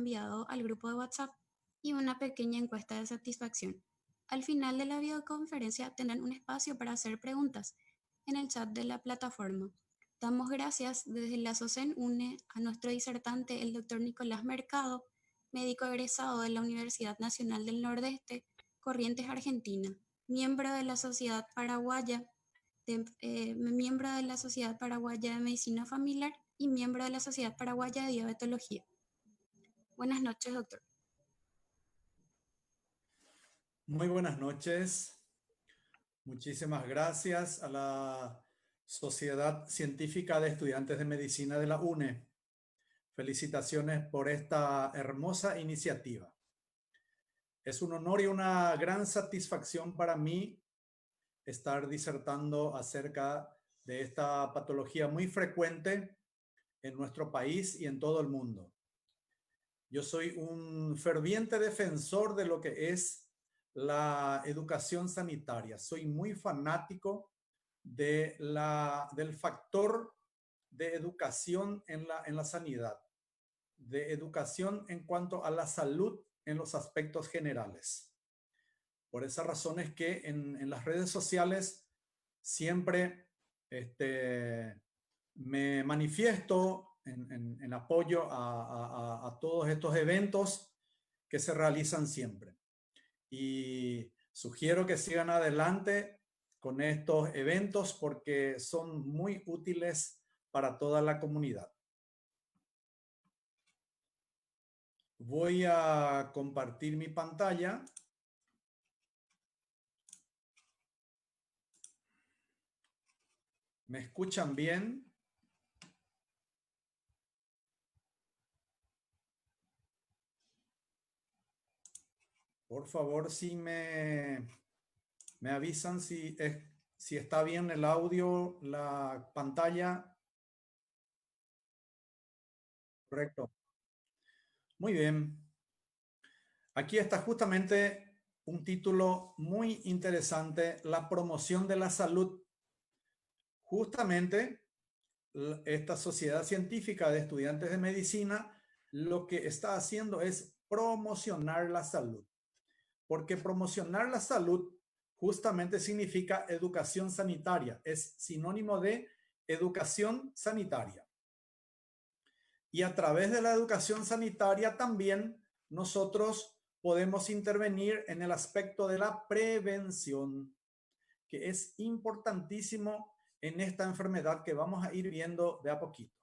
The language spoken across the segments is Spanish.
enviado al grupo de WhatsApp y una pequeña encuesta de satisfacción. Al final de la videoconferencia tendrán un espacio para hacer preguntas en el chat de la plataforma. Damos gracias desde la SOCEN UNE a nuestro disertante, el doctor Nicolás Mercado, médico egresado de la Universidad Nacional del Nordeste, Corrientes, Argentina, miembro de la Sociedad Paraguaya miembro de la Sociedad Paraguaya de Medicina Familiar y miembro de la Sociedad Paraguaya de Diabetología. Buenas noches, doctor. Muy buenas noches. Muchísimas gracias a la Sociedad Científica de Estudiantes de Medicina de la UNE. Felicitaciones por esta hermosa iniciativa. Es un honor y una gran satisfacción para mí estar disertando acerca de esta patología muy frecuente en nuestro país y en todo el mundo. Yo soy un ferviente defensor de lo que es la educación sanitaria. Soy muy fanático del factor de educación en la sanidad, de educación en cuanto a la salud en los aspectos generales. Por esa razón es que en las redes sociales siempre me manifiesto en apoyo a todos estos eventos que se realizan siempre. Y sugiero que sigan adelante con estos eventos porque son muy útiles para toda la comunidad. Voy a compartir mi pantalla. ¿Me escuchan bien? Por favor, si me avisan si está bien el audio, la pantalla. Correcto. Muy bien. Aquí está justamente un título muy interesante, la promoción de la salud. Justamente esta sociedad científica de estudiantes de medicina lo que está haciendo es promocionar la salud. Porque promocionar la salud justamente significa educación sanitaria, es sinónimo de educación sanitaria. Y a través de la educación sanitaria también nosotros podemos intervenir en el aspecto de la prevención, que es importantísimo en esta enfermedad que vamos a ir viendo de a poquito.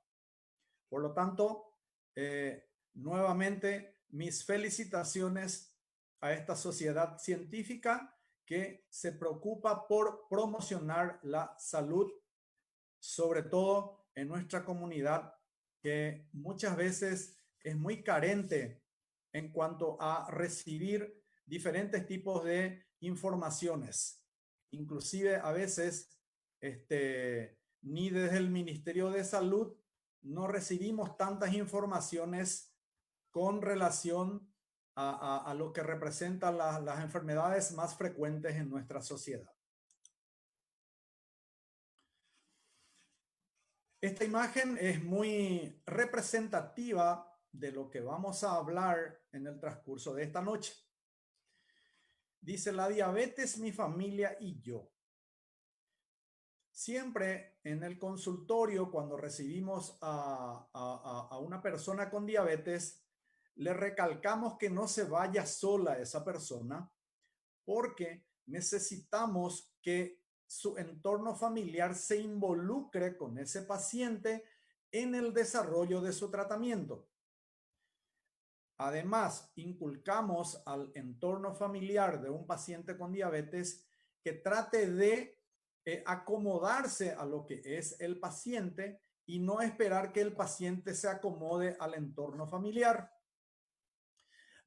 Por lo tanto, nuevamente mis felicitaciones a esta sociedad científica que se preocupa por promocionar la salud, sobre todo en nuestra comunidad, que muchas veces es muy carente en cuanto a recibir diferentes tipos de informaciones. Inclusive a veces ni desde el Ministerio de Salud no recibimos tantas informaciones con relación a lo que representan las enfermedades más frecuentes en nuestra sociedad. Esta imagen es muy representativa de lo que vamos a hablar en el transcurso de esta noche. Dice: la diabetes, mi familia y yo. Siempre en el consultorio, cuando recibimos a una persona con diabetes, le recalcamos que no se vaya sola esa persona, porque necesitamos que su entorno familiar se involucre con ese paciente en el desarrollo de su tratamiento. Además, inculcamos al entorno familiar de un paciente con diabetes que trate de acomodarse a lo que es el paciente y no esperar que el paciente se acomode al entorno familiar.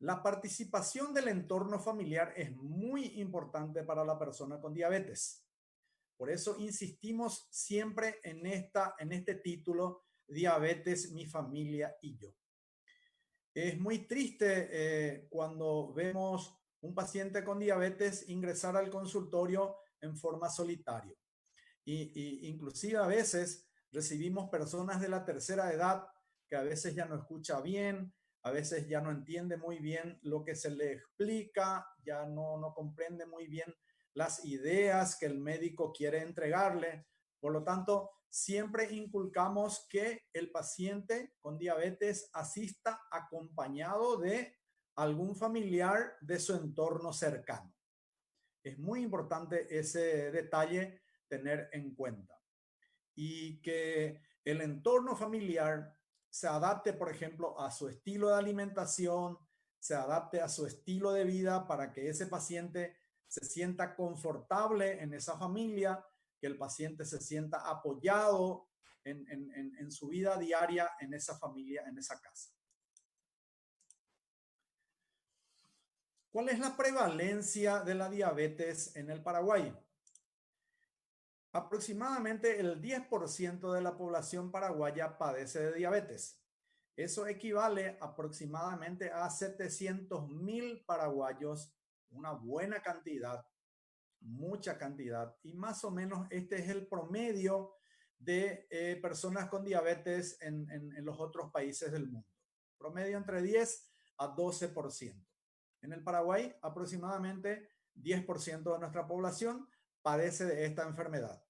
La participación del entorno familiar es muy importante para la persona con diabetes. Por eso insistimos siempre en este título: diabetes, mi familia y yo. Es muy triste cuando vemos un paciente con diabetes ingresar al consultorio en forma solitaria. Inclusive a veces recibimos personas de la tercera edad que a veces ya no escucha bien, a veces ya no entiende muy bien lo que se le explica, ya no comprende muy bien las ideas que el médico quiere entregarle. Por lo tanto, siempre inculcamos que el paciente con diabetes asista acompañado de algún familiar de su entorno cercano. Es muy importante ese detalle tener en cuenta. Y que el entorno familiar se adapte, por ejemplo, a su estilo de alimentación, se adapte a su estilo de vida para que ese paciente se sienta confortable en esa familia, que el paciente se sienta apoyado en su vida diaria en esa familia, en esa casa. ¿Cuál es la prevalencia de la diabetes en el Paraguay? Aproximadamente el 10% de la población paraguaya padece de diabetes. Eso equivale aproximadamente a 700.000 paraguayos, una buena cantidad, mucha cantidad. Y más o menos este es el promedio de personas con diabetes en los otros países del mundo. Promedio entre 10 a 12%. En el Paraguay, aproximadamente 10% de nuestra población padece de esta enfermedad.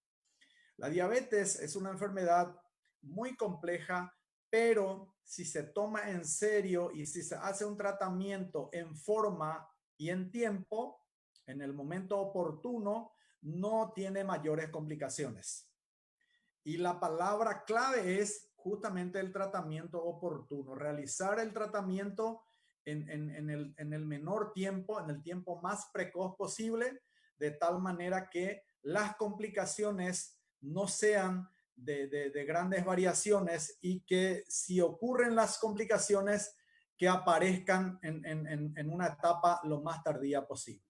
La diabetes es una enfermedad muy compleja, pero si se toma en serio y si se hace un tratamiento en forma y en tiempo, en el momento oportuno, no tiene mayores complicaciones. Y la palabra clave es justamente el tratamiento oportuno, realizar el tratamiento en el menor tiempo, en el tiempo más precoz posible, de tal manera que las complicaciones no sean de grandes variaciones y que si ocurren las complicaciones, que aparezcan en una etapa lo más tardía posible.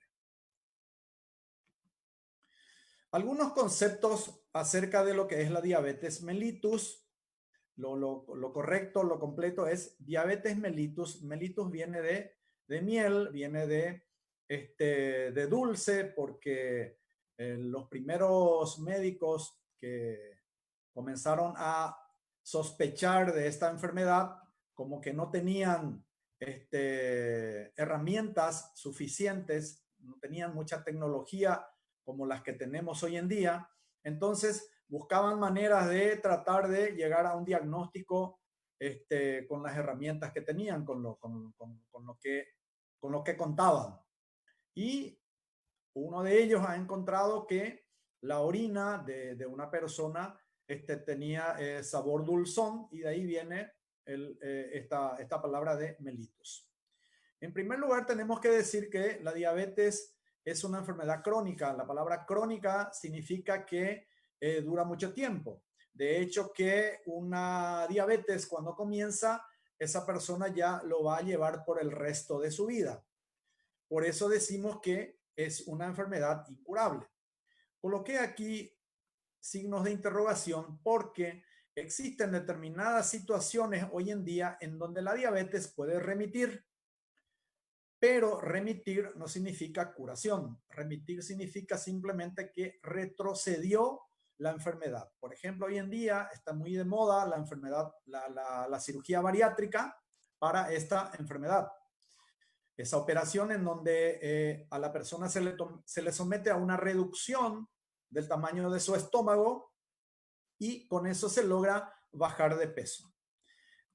Algunos conceptos acerca de lo que es la diabetes mellitus. Lo correcto, lo completo es diabetes mellitus. Mellitus viene de miel, viene de dulce, porque los primeros médicos que comenzaron a sospechar de esta enfermedad, como que no tenían herramientas suficientes, no tenían mucha tecnología como las que tenemos hoy en día, entonces buscaban maneras de tratar de llegar a un diagnóstico con las herramientas que tenían, con lo que contaban. Y uno de ellos ha encontrado que la orina de una persona tenía sabor dulzón, y de ahí viene esta palabra de mellitus. En primer lugar, tenemos que decir que la diabetes es una enfermedad crónica. La palabra crónica significa que dura mucho tiempo. De hecho, que una diabetes cuando comienza, esa persona ya lo va a llevar por el resto de su vida. Por eso decimos que es una enfermedad incurable. Coloqué aquí signos de interrogación porque existen determinadas situaciones hoy en día en donde la diabetes puede remitir. Pero remitir no significa curación. Remitir significa simplemente que retrocedió la enfermedad. Por ejemplo, hoy en día está muy de moda la enfermedad, la cirugía bariátrica para esta enfermedad. Esa operación en donde a la persona se le somete a una reducción del tamaño de su estómago y con eso se logra bajar de peso.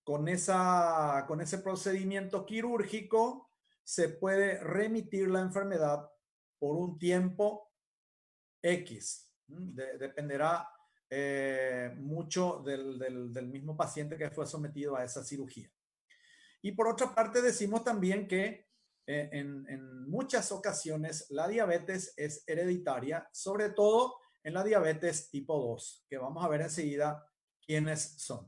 Con ese procedimiento quirúrgico se puede remitir la enfermedad por un tiempo X. Dependerá mucho del mismo paciente que fue sometido a esa cirugía. Y por otra parte decimos también que en muchas ocasiones la diabetes es hereditaria, sobre todo en la diabetes tipo 2, que vamos a ver enseguida quiénes son.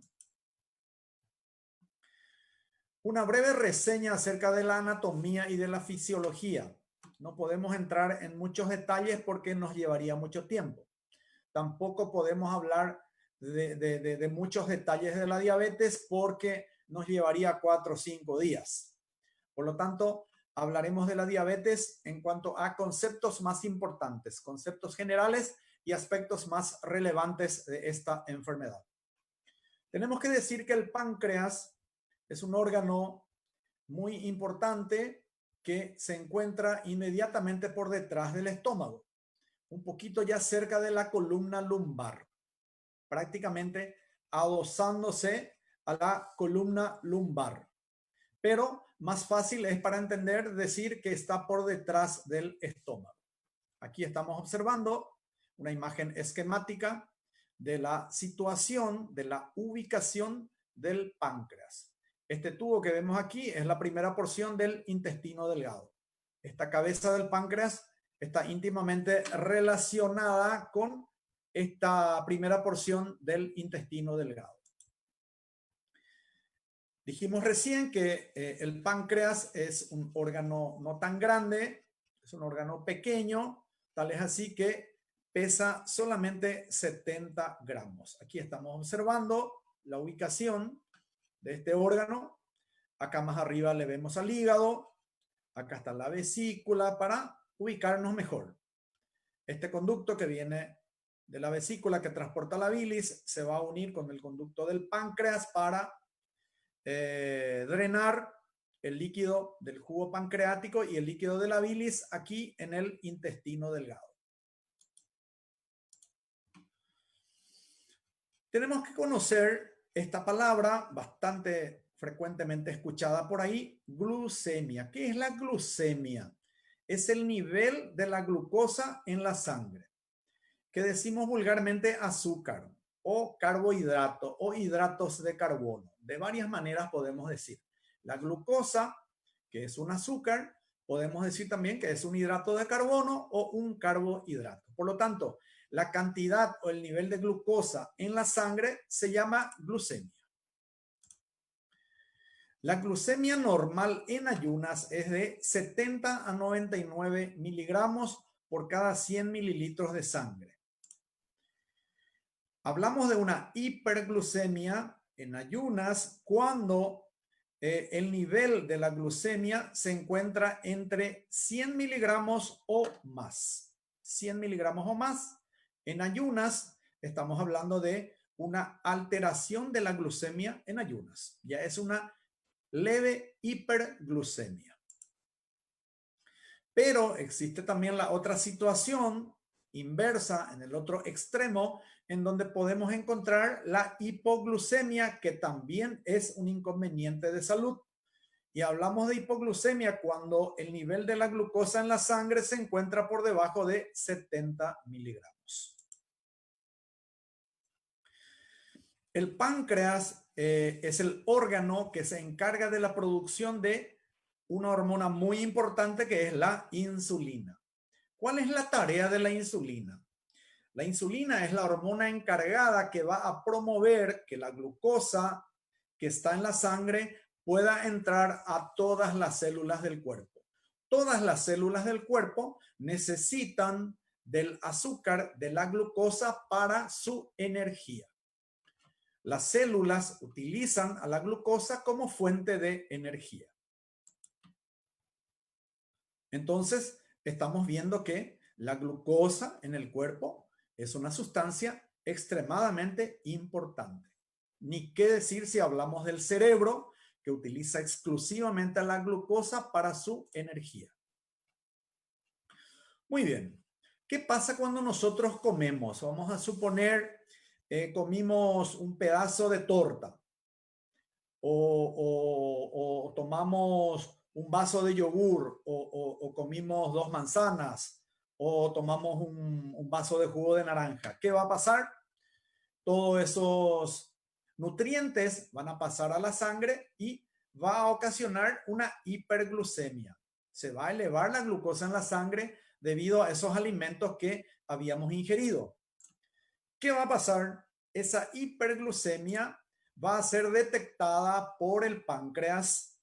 Una breve reseña acerca de la anatomía y de la fisiología. No podemos entrar en muchos detalles porque nos llevaría mucho tiempo. Tampoco podemos hablar de muchos detalles de la diabetes porque nos llevaría 4 o 5 días. Por lo tanto, hablaremos de la diabetes en cuanto a conceptos más importantes, conceptos generales y aspectos más relevantes de esta enfermedad. Tenemos que decir que el páncreas es un órgano muy importante que se encuentra inmediatamente por detrás del estómago, un poquito ya cerca de la columna lumbar, prácticamente adosándose a la columna lumbar. Pero más fácil es para entender decir que está por detrás del estómago. Aquí estamos observando una imagen esquemática de la situación, de la ubicación del páncreas. Este tubo que vemos aquí es la primera porción del intestino delgado. Esta cabeza del páncreas está íntimamente relacionada con esta primera porción del intestino delgado. Dijimos recién que el páncreas es un órgano no tan grande, es un órgano pequeño, tal es así que pesa solamente 70 gramos. Aquí estamos observando la ubicación de este órgano. Acá más arriba le vemos al hígado. Acá está la vesícula para ubicarnos mejor. Este conducto que viene de la vesícula que transporta la bilis se va a unir con el conducto del páncreas para drenar el líquido del jugo pancreático y el líquido de la bilis aquí en el intestino delgado. Tenemos que conocer esta palabra bastante frecuentemente escuchada por ahí, glucemia. ¿Qué es la glucemia? Es el nivel de la glucosa en la sangre, que decimos vulgarmente azúcar o carbohidrato o hidratos de carbono. De varias maneras podemos decir. La glucosa, que es un azúcar, podemos decir también que es un hidrato de carbono o un carbohidrato. Por lo tanto, la cantidad o el nivel de glucosa en la sangre se llama glucemia. La glucemia normal en ayunas es de 70 a 99 miligramos por cada 100 mililitros de sangre. Hablamos de una hiperglucemia en ayunas cuando el nivel de la glucemia se encuentra entre 100 miligramos o más. 100 miligramos o más. En ayunas estamos hablando de una alteración de la glucemia en ayunas. Ya es una leve hiperglucemia. Pero existe también la otra situación inversa en el otro extremo, en donde podemos encontrar la hipoglucemia, que también es un inconveniente de salud. Y hablamos de hipoglucemia cuando el nivel de la glucosa en la sangre se encuentra por debajo de 70 miligramos. El páncreas es el órgano que se encarga de la producción de una hormona muy importante que es la insulina. ¿Cuál es la tarea de la insulina? La insulina es la hormona encargada que va a promover que la glucosa que está en la sangre pueda entrar a todas las células del cuerpo. Todas las células del cuerpo necesitan del azúcar, de la glucosa para su energía. Las células utilizan a la glucosa como fuente de energía. Entonces, estamos viendo que la glucosa en el cuerpo es una sustancia extremadamente importante. Ni qué decir si hablamos del cerebro, que utiliza exclusivamente la glucosa para su energía. Muy bien. ¿Qué pasa cuando nosotros comemos? Vamos a suponer comimos un pedazo de torta o tomamos un vaso de yogur o comimos 2 manzanas o tomamos un vaso de jugo de naranja. ¿Qué va a pasar? Todos esos nutrientes van a pasar a la sangre y va a ocasionar una hiperglucemia. Se va a elevar la glucosa en la sangre debido a esos alimentos que habíamos ingerido. ¿Qué va a pasar? Esa hiperglucemia va a ser detectada por el páncreas.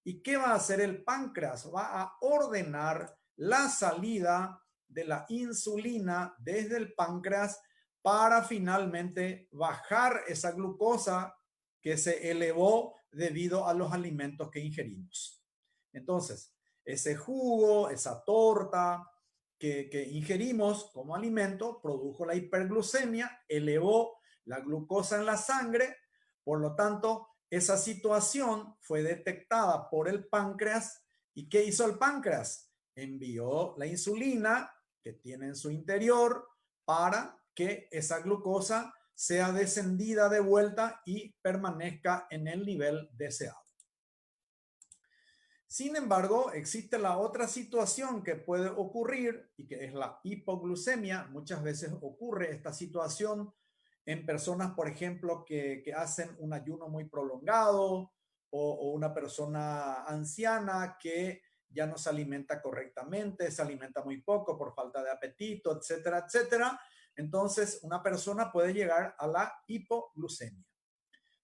¿Y qué va a hacer el páncreas? Va a ordenar la salida de la insulina desde el páncreas para finalmente bajar esa glucosa que se elevó debido a los alimentos que ingerimos. Entonces, ese jugo, esa torta que ingerimos como alimento produjo la hiperglucemia, elevó la glucosa en la sangre, por lo tanto, esa situación fue detectada por el páncreas. ¿Y qué hizo el páncreas? Envió la insulina que tiene en su interior para que esa glucosa sea descendida de vuelta y permanezca en el nivel deseado. Sin embargo, existe la otra situación que puede ocurrir y que es la hipoglucemia. Muchas veces ocurre esta situación en personas, por ejemplo, que hacen un ayuno muy prolongado o una persona anciana que ya no se alimenta correctamente, se alimenta muy poco por falta de apetito, etcétera, etcétera. Entonces, una persona puede llegar a la hipoglucemia.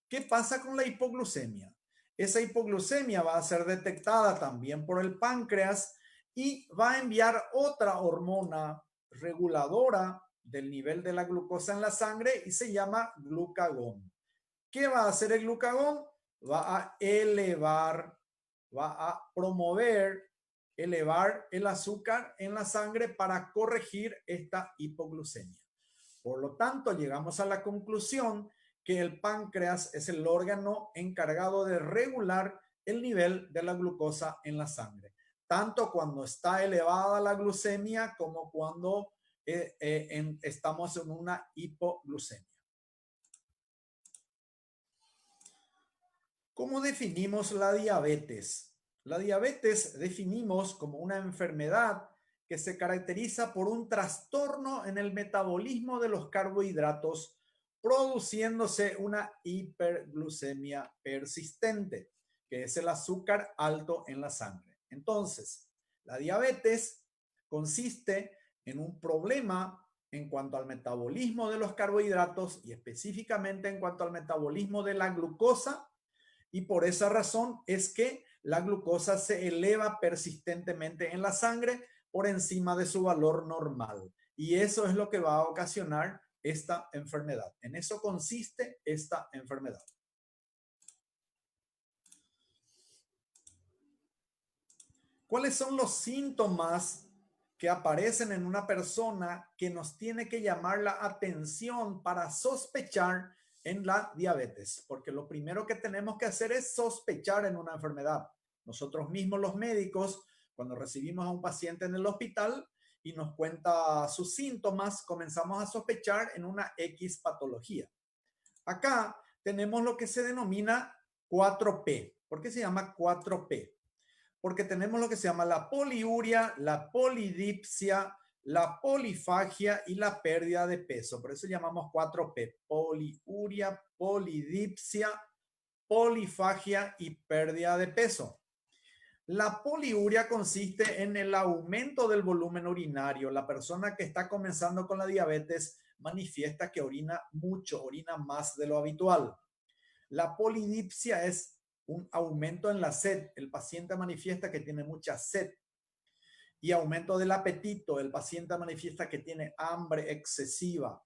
¿Qué pasa con la hipoglucemia? Esa hipoglucemia va a ser detectada también por el páncreas y va a enviar otra hormona reguladora del nivel de la glucosa en la sangre y se llama glucagón. ¿Qué va a hacer el glucagón? Va a elevar, va a promover, elevar el azúcar en la sangre para corregir esta hipoglucemia. Por lo tanto, llegamos a la conclusión que el páncreas es el órgano encargado de regular el nivel de la glucosa en la sangre, tanto cuando está elevada la glucemia como cuando estamos en una hipoglucemia. ¿Cómo definimos la diabetes? La diabetes definimos como una enfermedad que se caracteriza por un trastorno en el metabolismo de los carbohidratos, produciéndose una hiperglucemia persistente, que es el azúcar alto en la sangre. Entonces, la diabetes consiste en un problema en cuanto al metabolismo de los carbohidratos y específicamente en cuanto al metabolismo de la glucosa, y por esa razón es que la glucosa se eleva persistentemente en la sangre por encima de su valor normal. Y eso es lo que va a ocasionar esta enfermedad. En eso consiste esta enfermedad. ¿Cuáles son los síntomas que aparecen en una persona que nos tiene que llamar la atención para sospechar en la diabetes? Porque lo primero que tenemos que hacer es sospechar en una enfermedad. Nosotros mismos los médicos, cuando recibimos a un paciente en el hospital y nos cuenta sus síntomas, comenzamos a sospechar en una X patología. Acá tenemos lo que se denomina 4P. ¿Por qué se llama 4P? Porque tenemos lo que se llama la poliuria, la polidipsia, la polifagia y la pérdida de peso. Por eso llamamos 4P: poliuria, polidipsia, polifagia y pérdida de peso. La poliuria consiste en el aumento del volumen urinario. La persona que está comenzando con la diabetes manifiesta que orina mucho, orina más de lo habitual. La polidipsia es un aumento en la sed. El paciente manifiesta que tiene mucha sed. Y aumento del apetito. El paciente manifiesta que tiene hambre excesiva.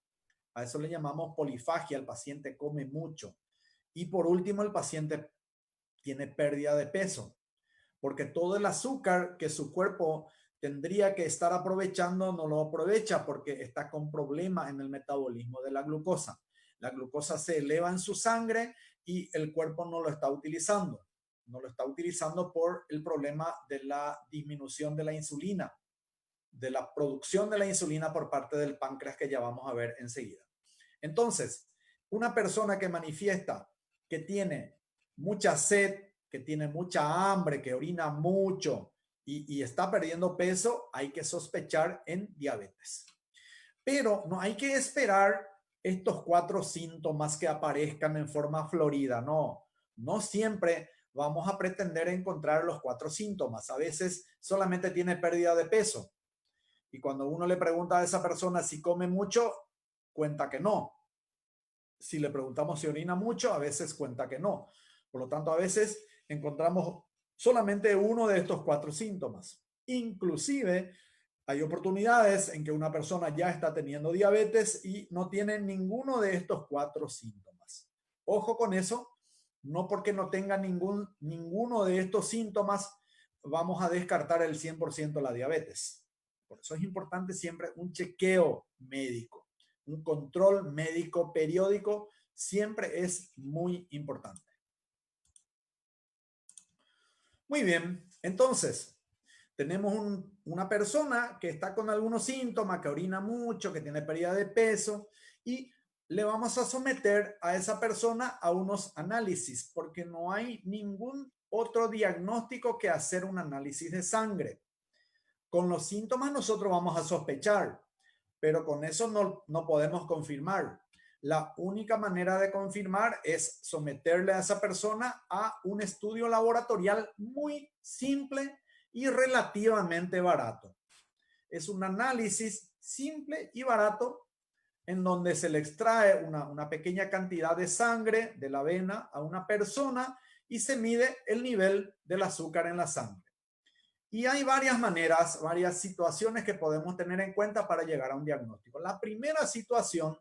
A eso le llamamos polifagia. El paciente come mucho. Y por último, el paciente tiene pérdida de peso, porque todo el azúcar que su cuerpo tendría que estar aprovechando no lo aprovecha porque está con problemas en el metabolismo de la glucosa. La glucosa se eleva en su sangre y el cuerpo no lo está utilizando. No lo está utilizando por el problema de la disminución de la insulina, de la producción de la insulina por parte del páncreas, que ya vamos a ver enseguida. Entonces, una persona que manifiesta que tiene mucha sed, que tiene mucha hambre, que orina mucho y está perdiendo peso, hay que sospechar en diabetes. Pero no hay que esperar estos 4 síntomas que aparezcan en forma florida. No, no siempre vamos a pretender encontrar los 4 síntomas. A veces solamente tiene pérdida de peso. Y cuando uno le pregunta a esa persona si come mucho, cuenta que no. Si le preguntamos si orina mucho, a veces cuenta que no. Por lo tanto, a veces encontramos solamente uno de estos 4 síntomas. Inclusive, hay oportunidades en que una persona ya está teniendo diabetes y no tiene ninguno de estos 4 síntomas. Ojo con eso, no porque no tenga ninguno de estos síntomas vamos a descartar el 100% la diabetes. Por eso es importante siempre un chequeo médico. Un control médico periódico siempre es muy importante. Muy bien, entonces tenemos una persona que está con algunos síntomas, que orina mucho, que tiene pérdida de peso y le vamos a someter a esa persona a unos análisis porque no hay ningún otro diagnóstico que hacer un análisis de sangre. Con los síntomas nosotros vamos a sospechar, pero con eso no podemos confirmar. La única manera de confirmar es someterle a esa persona a un estudio laboratorial muy simple y relativamente barato. Es un análisis simple y barato en donde se le extrae una pequeña cantidad de sangre de la vena a una persona y se mide el nivel del azúcar en la sangre. Y hay varias maneras, varias situaciones que podemos tener en cuenta para llegar a un diagnóstico. La primera situación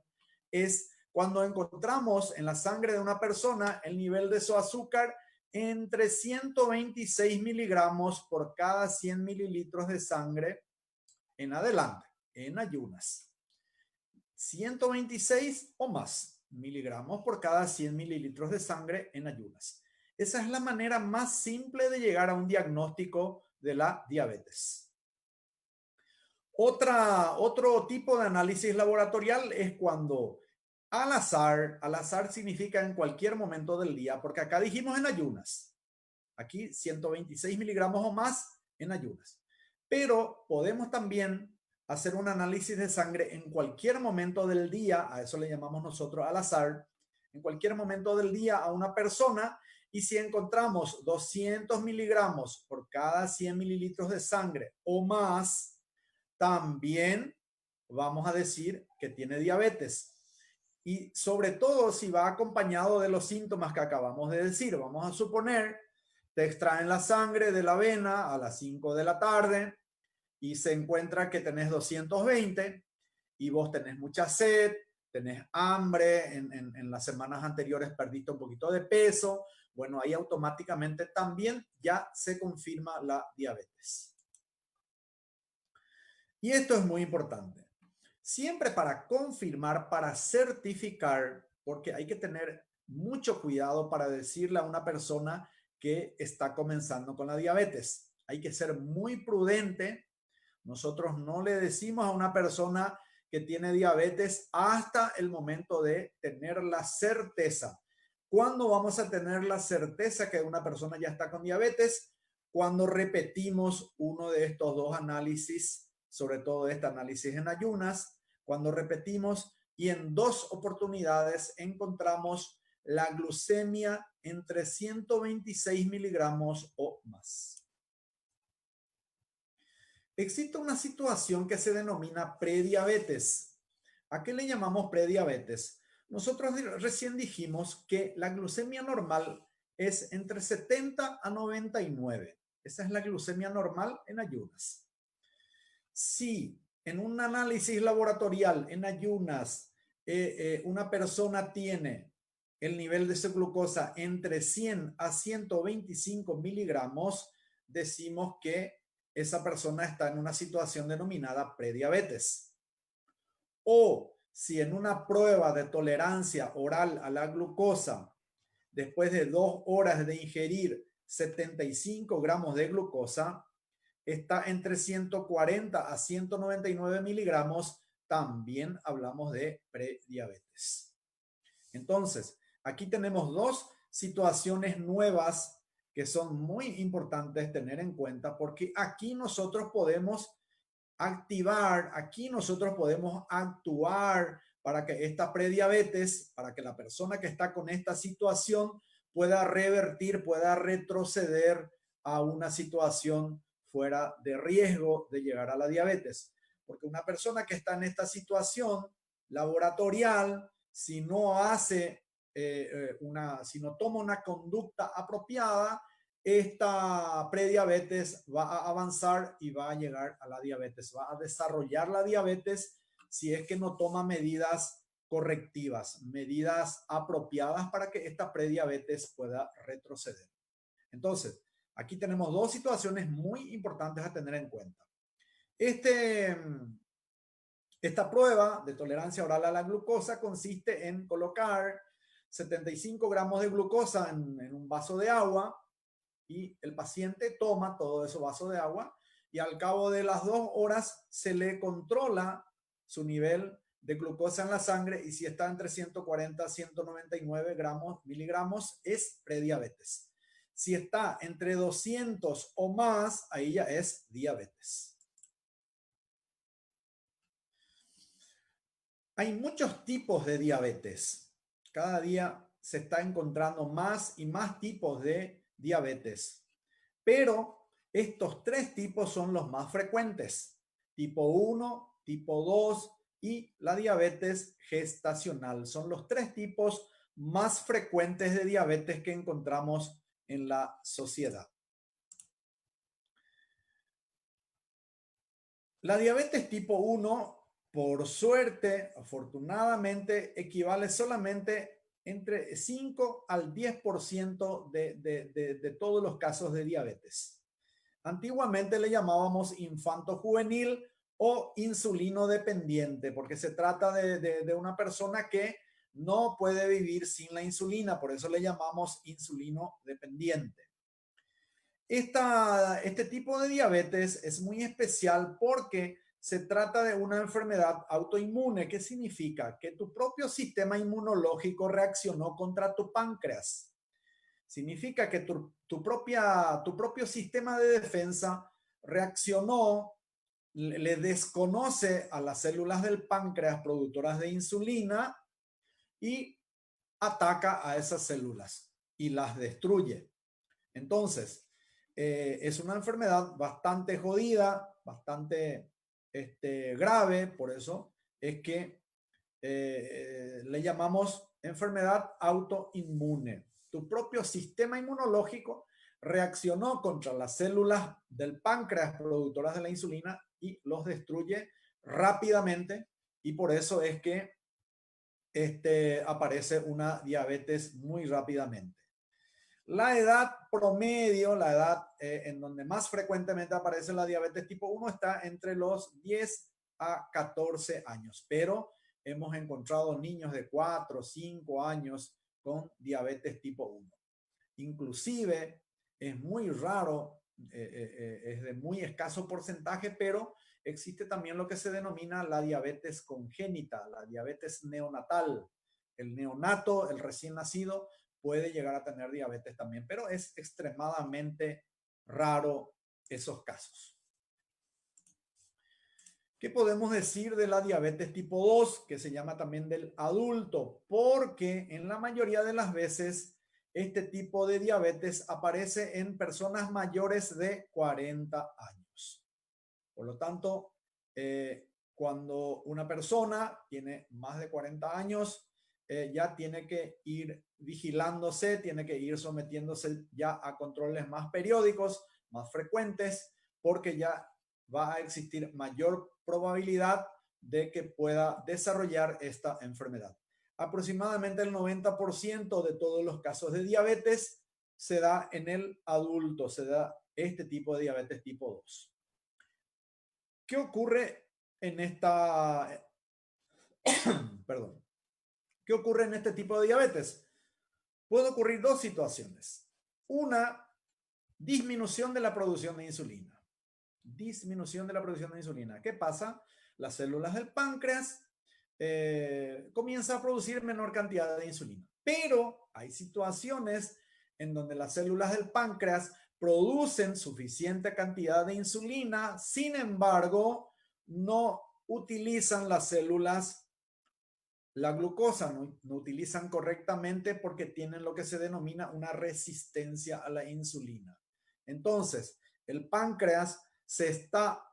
es cuando encontramos en la sangre de una persona el nivel de su azúcar entre 126 miligramos por cada 100 mililitros de sangre en adelante, en ayunas. 126 o más miligramos por cada 100 mililitros de sangre en ayunas. Esa es la manera más simple de llegar a un diagnóstico de la diabetes. Otro tipo de análisis laboratorial es cuando al azar significa en cualquier momento del día, porque acá dijimos en ayunas, aquí 126 miligramos o más en ayunas, pero podemos también hacer un análisis de sangre en cualquier momento del día, a eso le llamamos nosotros al azar, en cualquier momento del día a una persona. Y si encontramos 200 miligramos por cada 100 mililitros de sangre o más, también vamos a decir que tiene diabetes. Y sobre todo si va acompañado de los síntomas que acabamos de decir. Vamos a suponer, te extraen la sangre de la vena a las 5 de la tarde y se encuentra que tenés 220 y vos tenés mucha sed, tenés hambre, en las semanas anteriores perdiste un poquito de peso. Bueno, ahí automáticamente también ya se confirma la diabetes. Y esto es muy importante. Siempre para confirmar, para certificar, porque hay que tener mucho cuidado para decirle a una persona que está comenzando con la diabetes. Hay que ser muy prudente. Nosotros no le decimos a una persona que tiene diabetes hasta el momento de tener la certeza. ¿Cuándo vamos a tener la certeza que una persona ya está con diabetes? Cuando repetimos uno de estos dos análisis, sobre todo este análisis en ayunas, cuando repetimos y en dos oportunidades encontramos la glucemia entre 126 miligramos o más. Existe una situación que se denomina prediabetes. ¿A qué le llamamos prediabetes? Nosotros recién dijimos que la glucemia normal es entre 70 a 99. Esa es la glucemia normal en ayunas. Si en un análisis laboratorial en ayunas una persona tiene el nivel de su glucosa entre 100 a 125 miligramos, decimos que esa persona está en una situación denominada prediabetes. O si en una prueba de tolerancia oral a la glucosa, después de 2 horas de ingerir 75 gramos de glucosa, está entre 140 a 199 miligramos, también hablamos de prediabetes. Entonces, aquí tenemos dos situaciones nuevas que son muy importantes tener en cuenta porque aquí nosotros podemos activar, aquí nosotros podemos actuar para que esta prediabetes, para que la persona que está con esta situación pueda revertir, pueda retroceder a una situación fuera de riesgo de llegar a la diabetes. Porque una persona que está en esta situación laboratorial, si no hace si no toma una conducta apropiada, esta prediabetes va a avanzar y va a llegar a la diabetes, va a desarrollar la diabetes si es que no toma medidas correctivas, medidas apropiadas para que esta prediabetes pueda retroceder. Entonces, aquí tenemos dos situaciones muy importantes a tener en cuenta. Esta prueba de tolerancia oral a la glucosa consiste en colocar 75 gramos de glucosa en un vaso de agua y el paciente toma todo ese vaso de agua y al cabo de las 2 horas se le controla su nivel de glucosa en la sangre y si está entre 140 a 199 miligramos es prediabetes. Si está entre 200 o más, ahí ya es diabetes. Hay muchos tipos de diabetes. Cada día se está encontrando más y más tipos de diabetes. Pero estos 3 tipos son los más frecuentes. Tipo 1, tipo 2 y la diabetes gestacional. Son los 3 tipos más frecuentes de diabetes que encontramos en la sociedad. La diabetes tipo 1, por suerte, afortunadamente, equivale solamente entre 5 al 10% de todos los casos de diabetes. Antiguamente le llamábamos infanto juvenil o insulino dependiente, porque se trata de una persona que no puede vivir sin la insulina, por eso le llamamos insulino dependiente. Este tipo de diabetes es muy especial porque se trata de una enfermedad autoinmune. ¿Qué significa? Que tu propio sistema inmunológico reaccionó contra tu páncreas. Significa que tu propio sistema de defensa reaccionó, le desconoce a las células del páncreas productoras de insulina y ataca a esas células y las destruye. Entonces, es una enfermedad bastante jodida, bastante grave, por eso es que le llamamos enfermedad autoinmune. Tu propio sistema inmunológico reaccionó contra las células del páncreas productoras de la insulina y los destruye rápidamente y por eso es que aparece una diabetes muy rápidamente. La edad promedio, la edad en donde más frecuentemente aparece la diabetes tipo 1 está entre los 10 a 14 años, pero hemos encontrado niños de 4 o 5 años con diabetes tipo 1. Inclusive es muy raro, es de muy escaso porcentaje, pero existe también lo que se denomina la diabetes congénita, la diabetes neonatal. El neonato, el recién nacido, puede llegar a tener diabetes también, pero es extremadamente raro esos casos. ¿Qué podemos decir de la diabetes tipo 2, que se llama también del adulto? Porque en la mayoría de las veces este tipo de diabetes aparece en personas mayores de 40 años. Por lo tanto, cuando una persona tiene más de 40 años, ya tiene que ir vigilándose, tiene que ir sometiéndose ya a controles más periódicos, más frecuentes, porque ya va a existir mayor probabilidad de que pueda desarrollar esta enfermedad. Aproximadamente el 90% de todos los casos de diabetes se da en el adulto, se da este tipo de diabetes tipo 2. ¿Qué ocurre en esta, perdón, qué ocurre en este tipo de diabetes? Puede ocurrir 2 situaciones. Una, disminución de la producción de insulina. Disminución de la producción de insulina. ¿Qué pasa? Las células del páncreas comienzan a producir menor cantidad de insulina. Pero hay situaciones en donde las células del páncreas producen suficiente cantidad de insulina, sin embargo, no utilizan las células la glucosa, no utilizan correctamente porque tienen lo que se denomina una resistencia a la insulina. Entonces, el páncreas se está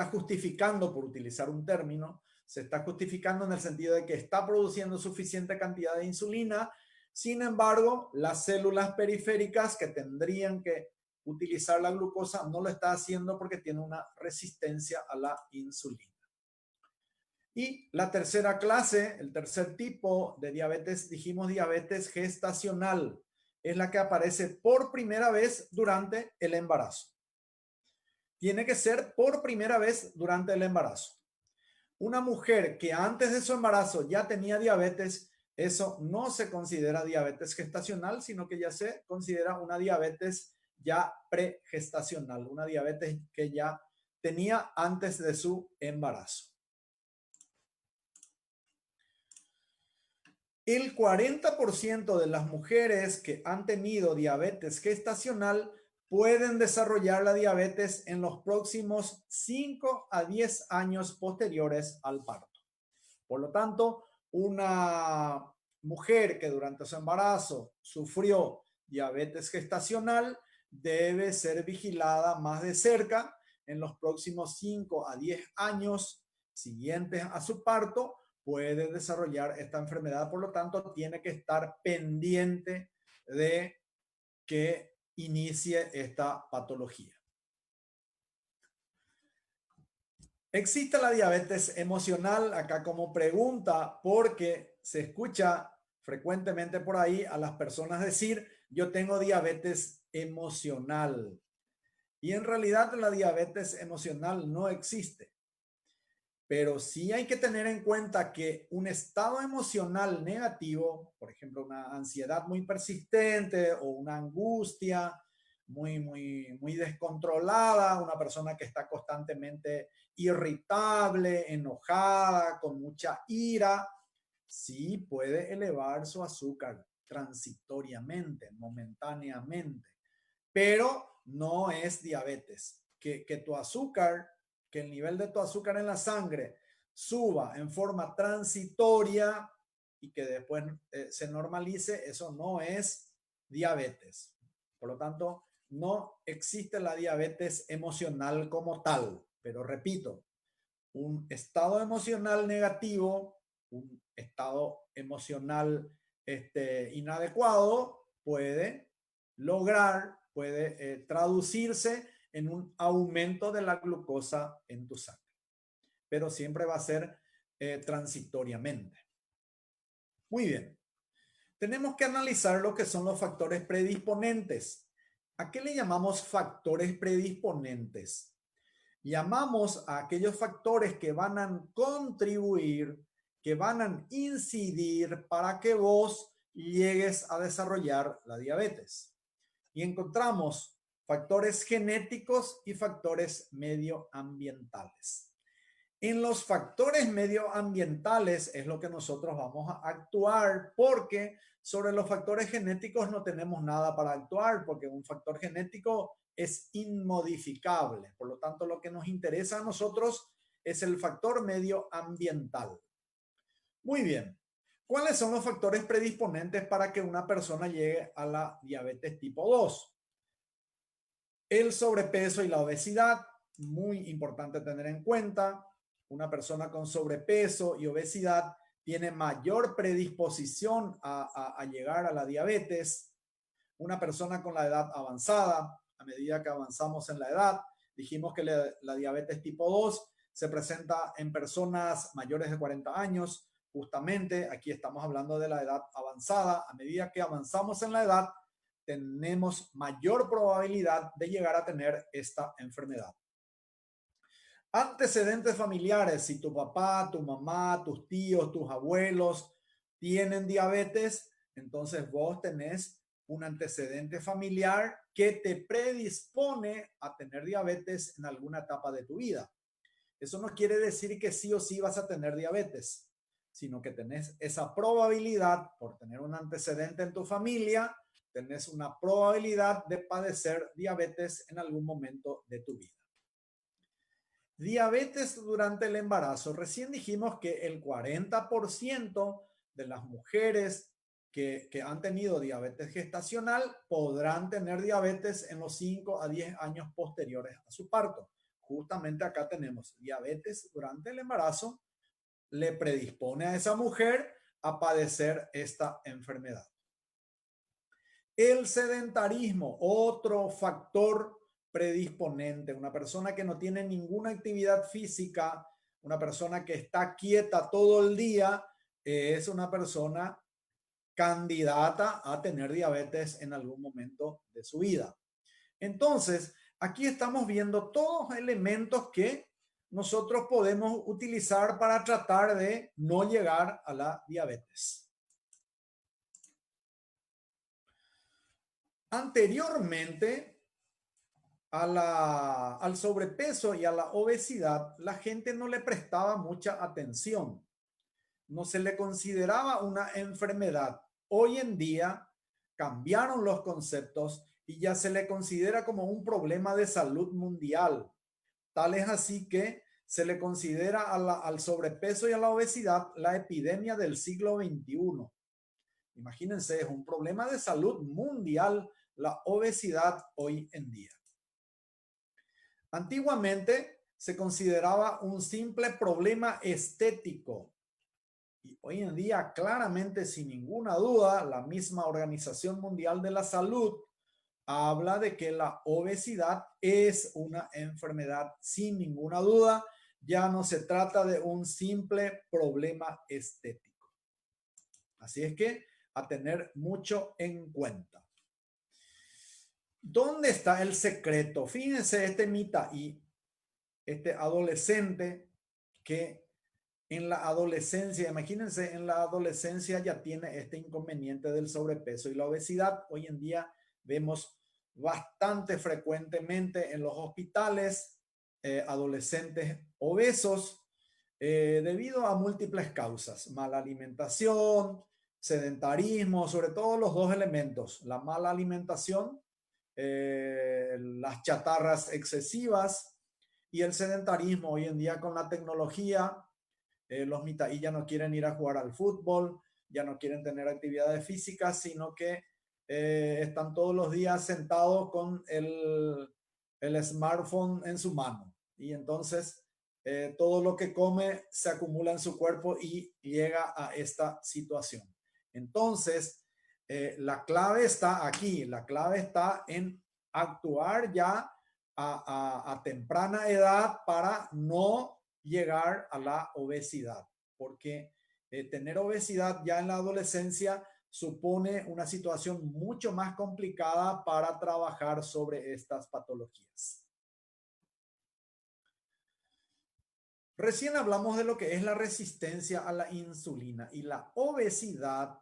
justificando, por utilizar un término, se está justificando en el sentido de que está produciendo suficiente cantidad de insulina. Sin embargo, las células periféricas que tendrían que utilizar la glucosa no lo está haciendo porque tiene una resistencia a la insulina. Y la tercera clase, el tercer tipo de diabetes, dijimos diabetes gestacional, es la que aparece por primera vez durante el embarazo. Tiene que ser por primera vez durante el embarazo. Una mujer que antes de su embarazo ya tenía diabetes eso no se considera diabetes gestacional, sino que ya se considera una diabetes ya pregestacional, una diabetes que ya tenía antes de su embarazo. El 40% de las mujeres que han tenido diabetes gestacional pueden desarrollar la diabetes en los próximos 5 a 10 años posteriores al parto. Por lo tanto, una mujer que durante su embarazo sufrió diabetes gestacional debe ser vigilada más de cerca en los próximos 5 a 10 años siguientes a su parto. Puede desarrollar esta enfermedad, por lo tanto, tiene que estar pendiente de que inicie esta patología. ¿Existe la diabetes emocional? Acá como pregunta, porque se escucha frecuentemente por ahí a las personas decir, yo tengo diabetes emocional. Y en realidad la diabetes emocional no existe. Pero sí hay que tener en cuenta que un estado emocional negativo, por ejemplo, una ansiedad muy persistente o una angustia muy descontrolada, una persona que está constantemente irritable, enojada, con mucha ira, sí puede elevar su azúcar transitoriamente, momentáneamente, pero no es diabetes. Que tu azúcar, que el nivel de tu azúcar en la sangre suba en forma transitoria y que después se normalice, eso no es diabetes. Por lo tanto, no existe la diabetes emocional como tal, pero repito, un estado emocional negativo, un estado emocional inadecuado puede traducirse en un aumento de la glucosa en tu sangre, pero siempre va a ser transitoriamente. Muy bien. Tenemos que analizar lo que son los factores predisponentes. ¿A qué le llamamos factores predisponentes? Llamamos a aquellos factores que van a contribuir, que van a incidir para que vos llegues a desarrollar la diabetes. Y encontramos factores genéticos y factores medioambientales. En los factores medioambientales es lo que nosotros vamos a actuar, porque sobre los factores genéticos no tenemos nada para actuar, porque un factor genético es inmodificable. Por lo tanto, lo que nos interesa a nosotros es el factor medioambiental. Muy bien. ¿Cuáles son los factores predisponentes para que una persona llegue a la diabetes tipo 2? El sobrepeso y la obesidad, muy importante tener en cuenta. Una persona con sobrepeso y obesidad tiene mayor predisposición a llegar a la diabetes. Una persona con la edad avanzada, a medida que avanzamos en la edad, dijimos que la diabetes tipo 2 se presenta en personas mayores de 40 años. Justamente aquí estamos hablando de la edad avanzada. A medida que avanzamos en la edad, tenemos mayor probabilidad de llegar a tener esta enfermedad. Antecedentes familiares: si tu papá, tu mamá, tus tíos, tus abuelos tienen diabetes, entonces vos tenés un antecedente familiar que te predispone a tener diabetes en alguna etapa de tu vida. Eso no quiere decir que sí o sí vas a tener diabetes, sino que tenés esa probabilidad por tener un antecedente en tu familia, tenés una probabilidad de padecer diabetes en algún momento de tu vida. Diabetes durante el embarazo. Recién dijimos que el 40% de las mujeres que han tenido diabetes gestacional podrán tener diabetes en los 5 a 10 años posteriores a su parto. Justamente acá tenemos diabetes durante el embarazo, le predispone a esa mujer a padecer esta enfermedad. El sedentarismo, otro factor predisponente. Una persona que no tiene ninguna actividad física, una persona que está quieta todo el día, es una persona candidata a tener diabetes en algún momento de su vida. Entonces, aquí estamos viendo todos los elementos que nosotros podemos utilizar para tratar de no llegar a la diabetes. Anteriormente, al sobrepeso y a la obesidad, la gente no le prestaba mucha atención, no se le consideraba una enfermedad. Hoy en día cambiaron los conceptos y ya se le considera como un problema de salud mundial. Tal es así que se le considera al sobrepeso y a la obesidad la epidemia del siglo XXI. Imagínense, es un problema de salud mundial la obesidad hoy en día. Antiguamente se consideraba un simple problema estético y hoy en día claramente, sin ninguna duda, la misma Organización Mundial de la Salud habla de que la obesidad es una enfermedad sin ninguna duda. Ya no se trata de un simple problema estético. Así es que a tener mucho en cuenta. ¿Dónde está el secreto? Fíjense este Mitaí, este adolescente que en la adolescencia, imagínense, en la adolescencia ya tiene este inconveniente del sobrepeso y la obesidad. Hoy en día vemos bastante frecuentemente en los hospitales adolescentes obesos debido a múltiples causas: mala alimentación, sedentarismo, sobre todo los dos elementos, la mala alimentación, las chatarras excesivas y el sedentarismo. Hoy en día con la tecnología, los mitaí ya no quieren ir a jugar al fútbol, ya no quieren tener actividades físicas, sino que están todos los días sentados con el smartphone en su mano. Y entonces todo lo que come se acumula en su cuerpo y llega a esta situación. Entonces, la clave está aquí, la clave está en actuar ya a temprana edad para no llegar a la obesidad, porque tener obesidad ya en la adolescencia supone una situación mucho más complicada para trabajar sobre estas patologías. Recién hablamos de lo que es la resistencia a la insulina y la obesidad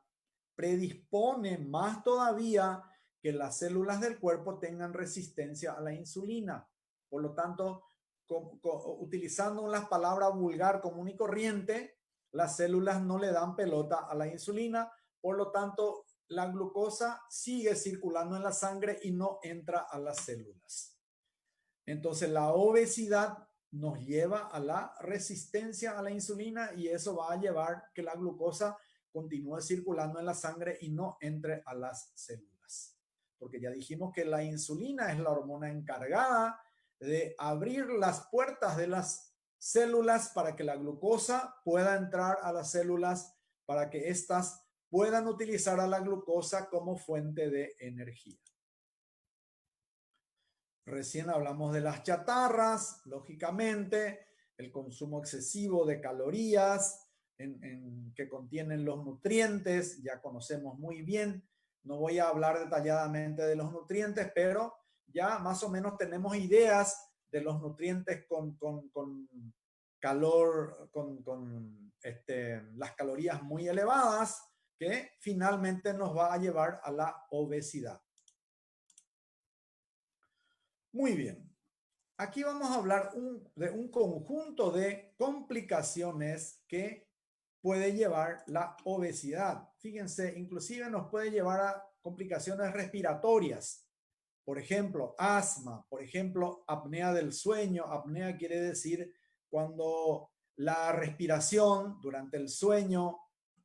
predispone más todavía que las células del cuerpo tengan resistencia a la insulina. Por lo tanto, utilizando las palabras vulgar, común y corriente, las células no le dan pelota a la insulina, por lo tanto, la glucosa sigue circulando en la sangre y no entra a las células. Entonces, la obesidad nos lleva a la resistencia a la insulina y eso va a llevar que la glucosa continúe circulando en la sangre y no entre a las células. Porque ya dijimos que la insulina es la hormona encargada de abrir las puertas de las células para que la glucosa pueda entrar a las células, para que éstas puedan utilizar a la glucosa como fuente de energía. Recién hablamos de las chatarras, lógicamente, el consumo excesivo de calorías que contienen los nutrientes, ya conocemos muy bien. No voy a hablar detalladamente de los nutrientes, pero ya más o menos tenemos ideas de los nutrientes con calor, con las calorías muy elevadas, que finalmente nos va a llevar a la obesidad. Muy bien. Aquí vamos a hablar de un conjunto de complicaciones que puede llevar la obesidad. Fíjense, inclusive nos puede llevar a complicaciones respiratorias. Por ejemplo, asma, por ejemplo, apnea del sueño. Apnea quiere decir cuando la respiración durante el sueño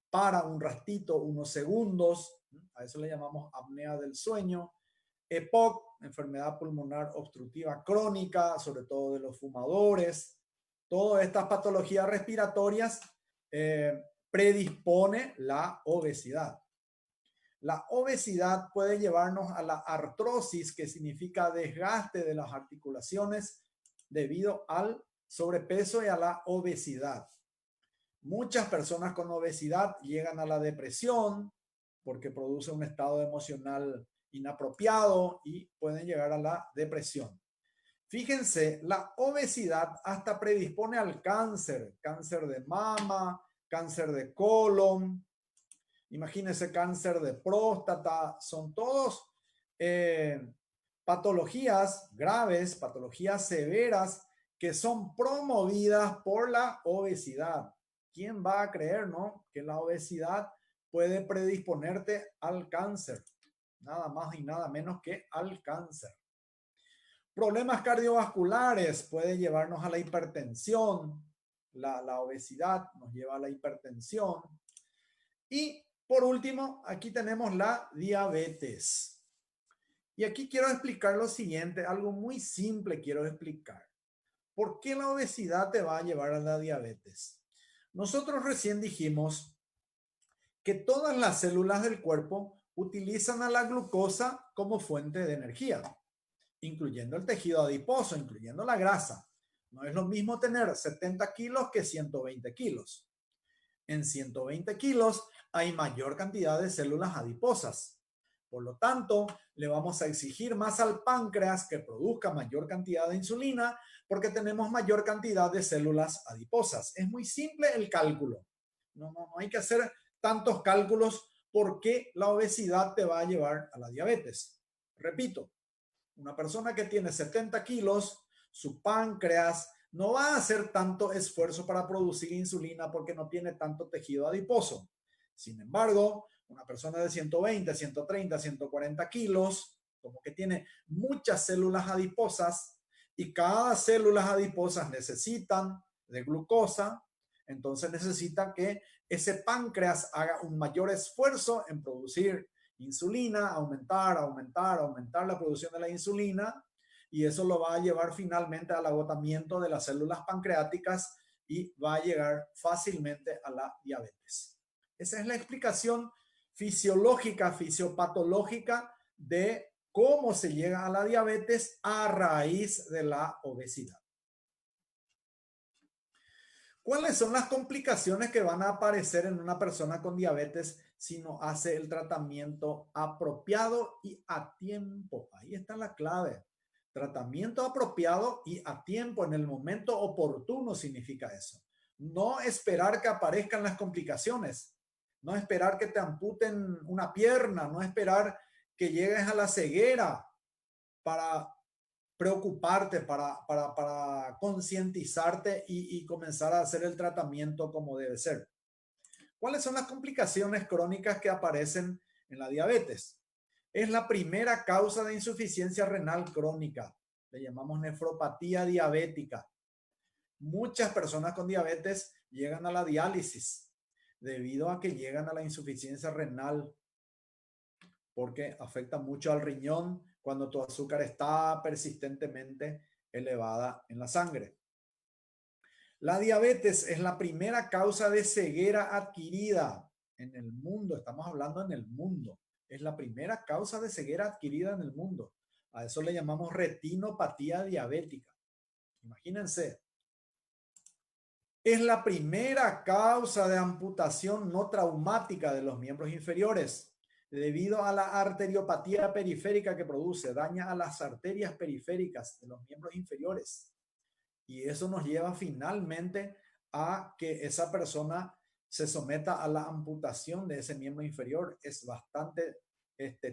para un ratito, unos segundos. A eso le llamamos apnea del sueño. EPOC, enfermedad pulmonar obstructiva crónica, sobre todo de los fumadores. Todas estas patologías respiratorias predispone la obesidad. La obesidad puede llevarnos a la artrosis, que significa desgaste de las articulaciones debido al sobrepeso y a la obesidad. Muchas personas con obesidad llegan a la depresión porque produce un estado emocional inapropiado y pueden llegar a la depresión. Fíjense, la obesidad hasta predispone al cáncer, cáncer de mama, cáncer de colon, imagínense cáncer de próstata, son todos patologías graves, patologías severas que son promovidas por la obesidad. ¿Quién va a creer, no, que la obesidad puede predisponerte al cáncer? Nada más y nada menos que al cáncer. Problemas cardiovasculares puede llevarnos a la hipertensión. La obesidad nos lleva a la hipertensión. Y por último, aquí tenemos la diabetes. Y aquí quiero explicar lo siguiente, algo muy simple quiero explicar. ¿Por qué la obesidad te va a llevar a la diabetes? Nosotros recién dijimos que todas las células del cuerpo utilizan a la glucosa como fuente de energía, incluyendo el tejido adiposo, incluyendo la grasa. No es lo mismo tener 70 kilos que 120 kilos. En 120 kilos hay mayor cantidad de células adiposas. Por lo tanto, le vamos a exigir más al páncreas que produzca mayor cantidad de insulina porque tenemos mayor cantidad de células adiposas. Es muy simple el cálculo. No hay que hacer tantos cálculos porque la obesidad te va a llevar a la diabetes. Repito, una persona que tiene 70 kilos, su páncreas no va a hacer tanto esfuerzo para producir insulina porque no tiene tanto tejido adiposo. Sin embargo, una persona de 120, 130, 140 kilos, como que tiene muchas células adiposas y cada célula adiposas necesitan de glucosa, entonces necesita que ese páncreas haga un mayor esfuerzo en producir insulina, aumentar la producción de la insulina, y eso lo va a llevar finalmente al agotamiento de las células pancreáticas y va a llegar fácilmente a la diabetes. Esa es la explicación fisiológica, fisiopatológica de cómo se llega a la diabetes a raíz de la obesidad. ¿Cuáles son las complicaciones que van a aparecer en una persona con diabetes si no hace el tratamiento apropiado y a tiempo? Ahí está la clave. Tratamiento apropiado y a tiempo, en el momento oportuno, significa eso. No esperar que aparezcan las complicaciones, no esperar que te amputen una pierna, no esperar que llegues a la ceguera para preocuparte, para concientizarte y comenzar a hacer el tratamiento como debe ser. ¿Cuáles son las complicaciones crónicas que aparecen en la diabetes? Es la primera causa de insuficiencia renal crónica. Le llamamos nefropatía diabética. Muchas personas con diabetes llegan a la diálisis debido a que llegan a la insuficiencia renal porque afecta mucho al riñón cuando tu azúcar está persistentemente elevada en la sangre. La diabetes es la primera causa de ceguera adquirida en el mundo. Estamos hablando en el mundo. Es la primera causa de ceguera adquirida en el mundo. A eso le llamamos retinopatía diabética. Imagínense. Es la primera causa de amputación no traumática de los miembros inferiores debido a la arteriopatía periférica que produce, daña a las arterias periféricas de los miembros inferiores. Y eso nos lleva finalmente a que esa persona se someta a la amputación de ese miembro inferior. Es bastante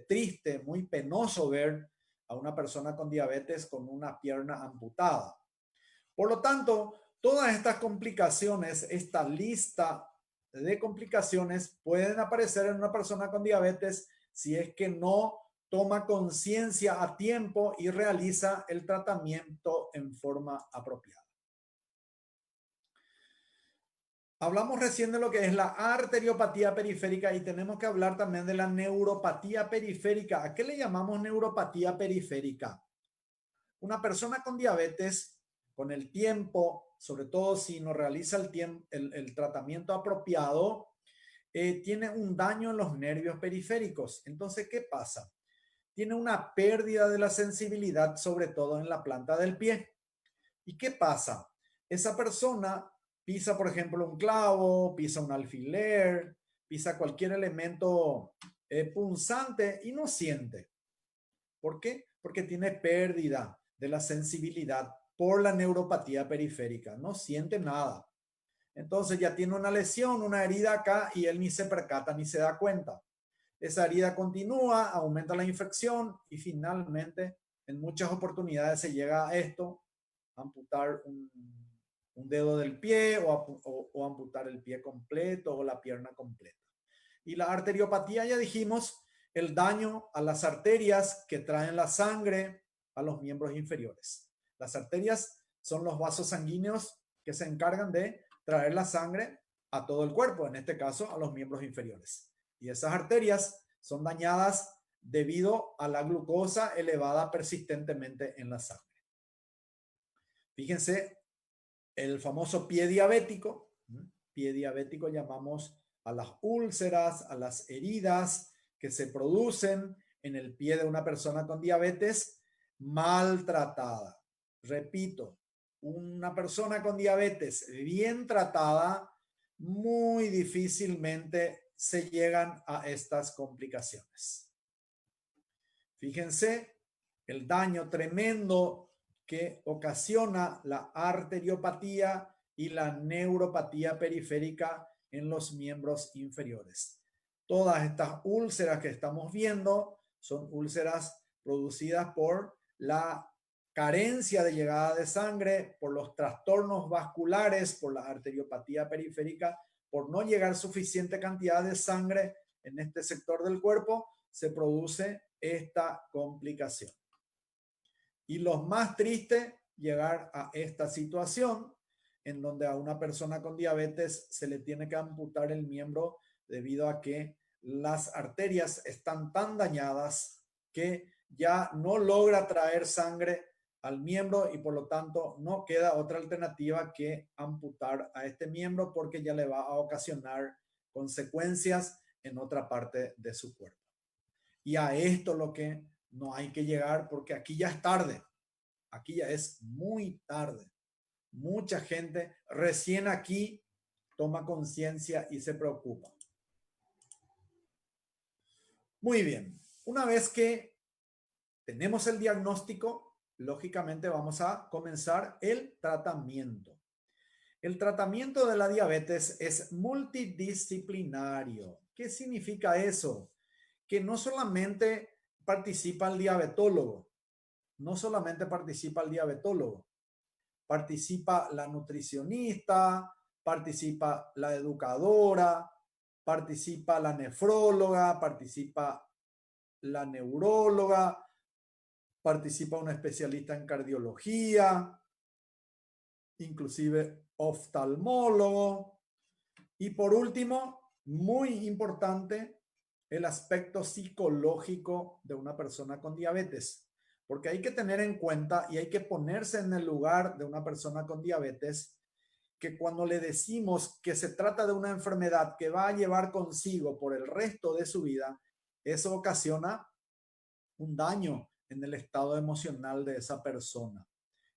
triste, muy penoso ver a una persona con diabetes con una pierna amputada. Por lo tanto, todas estas complicaciones, esta lista de complicaciones pueden aparecer en una persona con diabetes si es que no toma conciencia a tiempo y realiza el tratamiento en forma apropiada. Hablamos recién de lo que es la arteriopatía periférica y tenemos que hablar también de la neuropatía periférica. ¿A qué le llamamos neuropatía periférica? Una persona con diabetes, con el tiempo, sobre todo si no realiza el tratamiento apropiado, tiene un daño en los nervios periféricos. Entonces, ¿qué pasa? Tiene una pérdida de la sensibilidad, sobre todo en la planta del pie. ¿Y qué pasa? Esa persona pisa, por ejemplo, un clavo, pisa un alfiler, pisa cualquier elemento punzante y no siente. ¿Por qué? Porque tiene pérdida de la sensibilidad por la neuropatía periférica. No siente nada. Entonces ya tiene una lesión, una herida acá y él ni se percata ni se da cuenta. esa herida continúa, aumenta la infección y finalmente en muchas oportunidades se llega a esto, amputar un dedo del pie o amputar el pie completo o la pierna completa. Y la arteriopatía, ya dijimos, el daño a las arterias que traen la sangre a los miembros inferiores. Las arterias son los vasos sanguíneos que se encargan de traer la sangre a todo el cuerpo, en este caso a los miembros inferiores. Y esas arterias son dañadas debido a la glucosa elevada persistentemente en la sangre. Fíjense, el famoso pie diabético. Pie diabético llamamos a las úlceras, a las heridas que se producen en el pie de una persona con diabetes maltratada. Repito, una persona con diabetes bien tratada, muy difícilmente se llegan a estas complicaciones. Fíjense el daño tremendo que ocasiona la arteriopatía y la neuropatía periférica en los miembros inferiores. Todas estas úlceras que estamos viendo son úlceras producidas por la carencia de llegada de sangre, por los trastornos vasculares, por la arteriopatía periférica, por no llegar suficiente cantidad de sangre en este sector del cuerpo, se produce esta complicación. Y lo más triste, llegar a esta situación en donde a una persona con diabetes se le tiene que amputar el miembro debido a que las arterias están tan dañadas que ya no logra traer sangre al miembro y por lo tanto no queda otra alternativa que amputar a este miembro porque ya le va a ocasionar consecuencias en otra parte de su cuerpo. Y a esto lo que no hay que llegar porque aquí ya es tarde. Aquí ya es muy tarde. Mucha gente recién aquí toma conciencia y se preocupa. Muy bien. Una vez que tenemos el diagnóstico, lógicamente vamos a comenzar el tratamiento. El tratamiento de la diabetes es multidisciplinario. ¿Qué significa eso? Que no solamente participa el diabetólogo, participa la nutricionista, participa la educadora, participa la nefróloga, participa la neuróloga, participa un especialista en cardiología, inclusive oftalmólogo. Y por último, muy importante, el aspecto psicológico de una persona con diabetes. Porque hay que tener en cuenta y hay que ponerse en el lugar de una persona con diabetes, que cuando le decimos que se trata de una enfermedad que va a llevar consigo por el resto de su vida, eso ocasiona un daño en el estado emocional de esa persona.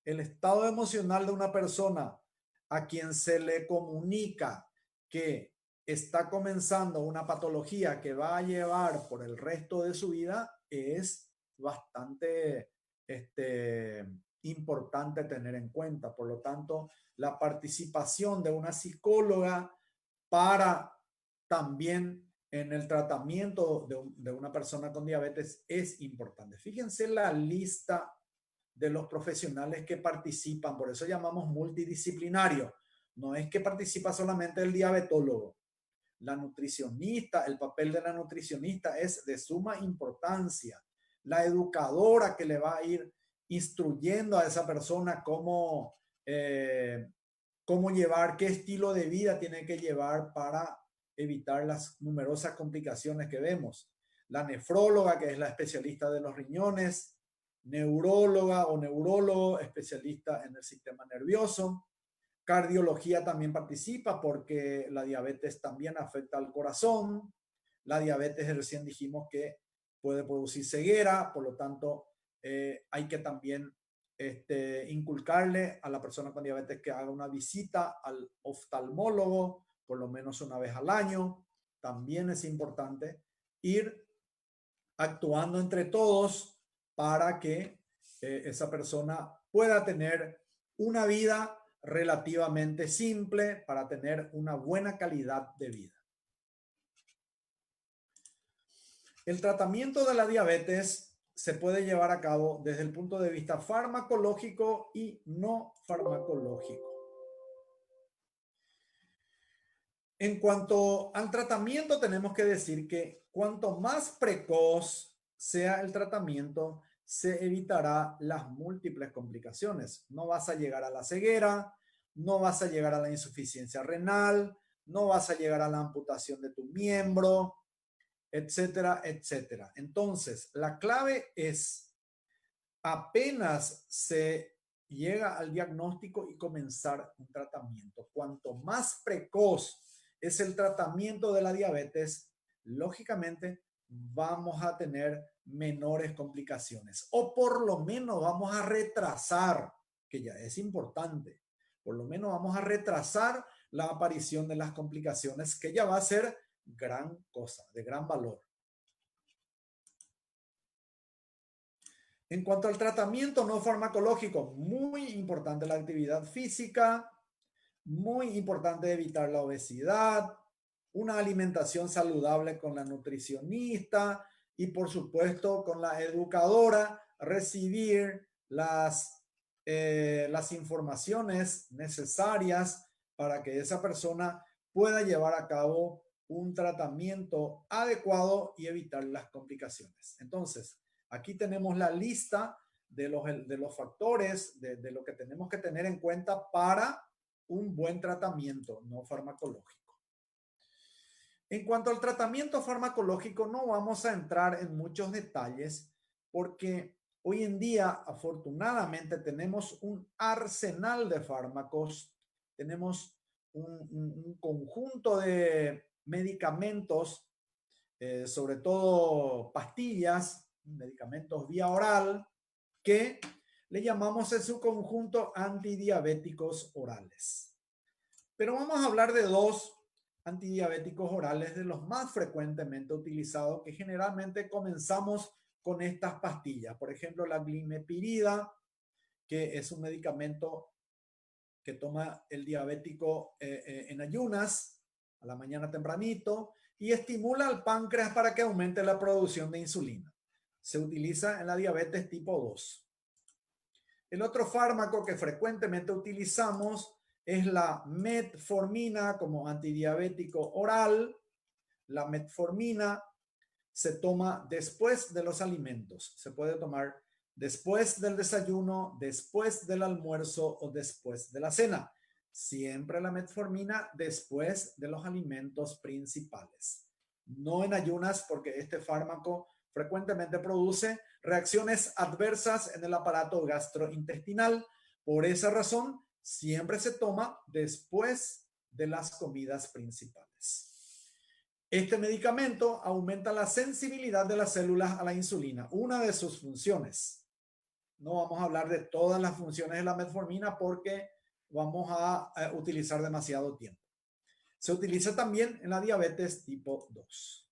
El estado emocional de una persona a quien se le comunica que está comenzando una patología que va a llevar por el resto de su vida es bastante importante tener en cuenta. Por lo tanto, la participación de una psicóloga para también en el tratamiento de una persona con diabetes es importante. Fíjense la lista de los profesionales que participan, por eso llamamos multidisciplinario. No es que participa solamente el diabetólogo. La nutricionista, el papel de la nutricionista es de suma importancia. La educadora que le va a ir instruyendo a esa persona cómo llevar, qué estilo de vida tiene que llevar para evitar las numerosas complicaciones que vemos. La nefróloga, que es la especialista de los riñones, neuróloga o neurólogo, especialista en el sistema nervioso. Cardiología también participa porque la diabetes también afecta al corazón. La diabetes, recién dijimos que puede producir ceguera, por lo tanto, hay que también inculcarle a la persona con diabetes que haga una visita al oftalmólogo por lo menos una vez al año. También es importante ir actuando entre todos para que esa persona pueda tener una vida relativamente simple, para tener una buena calidad de vida. El tratamiento de la diabetes se puede llevar a cabo desde el punto de vista farmacológico y no farmacológico. En cuanto al tratamiento, tenemos que decir que cuanto más precoz sea el tratamiento, se evitará las múltiples complicaciones. No vas a llegar a la ceguera, no vas a llegar a la insuficiencia renal, no vas a llegar a la amputación de tu miembro, etcétera, etcétera. Entonces, la clave es apenas se llega al diagnóstico y comenzar un tratamiento. Cuanto más precoz es el tratamiento de la diabetes, lógicamente vamos a tener menores complicaciones o por lo menos vamos a retrasar, que ya es importante, por lo menos vamos a retrasar la aparición de las complicaciones, que ya va a ser gran cosa, de gran valor. En cuanto al tratamiento no farmacológico, muy importante la actividad física, muy importante evitar la obesidad, una alimentación saludable con la nutricionista y por supuesto con la educadora, recibir las informaciones necesarias para que esa persona pueda llevar a cabo un tratamiento adecuado y evitar las complicaciones. Entonces, aquí tenemos la lista de los factores, de lo que tenemos que tener en cuenta para un buen tratamiento no farmacológico. En cuanto al tratamiento farmacológico, no vamos a entrar en muchos detalles porque hoy en día, afortunadamente, tenemos un arsenal de fármacos, tenemos un conjunto de medicamentos, sobre todo pastillas, medicamentos vía oral, que le llamamos en su conjunto antidiabéticos orales. Pero vamos a hablar de dos antidiabéticos orales de los más frecuentemente utilizados, que generalmente comenzamos con estas pastillas. Por ejemplo, la glimepirida, que es un medicamento que toma el diabético en ayunas, a la mañana tempranito, y estimula al páncreas para que aumente la producción de insulina. Se utiliza en la diabetes tipo 2. El otro fármaco que frecuentemente utilizamos es la metformina como antidiabético oral. La metformina se toma después de los alimentos. Se puede tomar después del desayuno, después del almuerzo o después de la cena. Siempre la metformina después de los alimentos principales. No en ayunas, porque este fármaco frecuentemente produce reacciones adversas en el aparato gastrointestinal. Por esa razón, siempre se toma después de las comidas principales. Este medicamento aumenta la sensibilidad de las células a la insulina, una de sus funciones. No vamos a hablar de todas las funciones de la metformina porque vamos a utilizar demasiado tiempo. Se utiliza también en la diabetes tipo 2.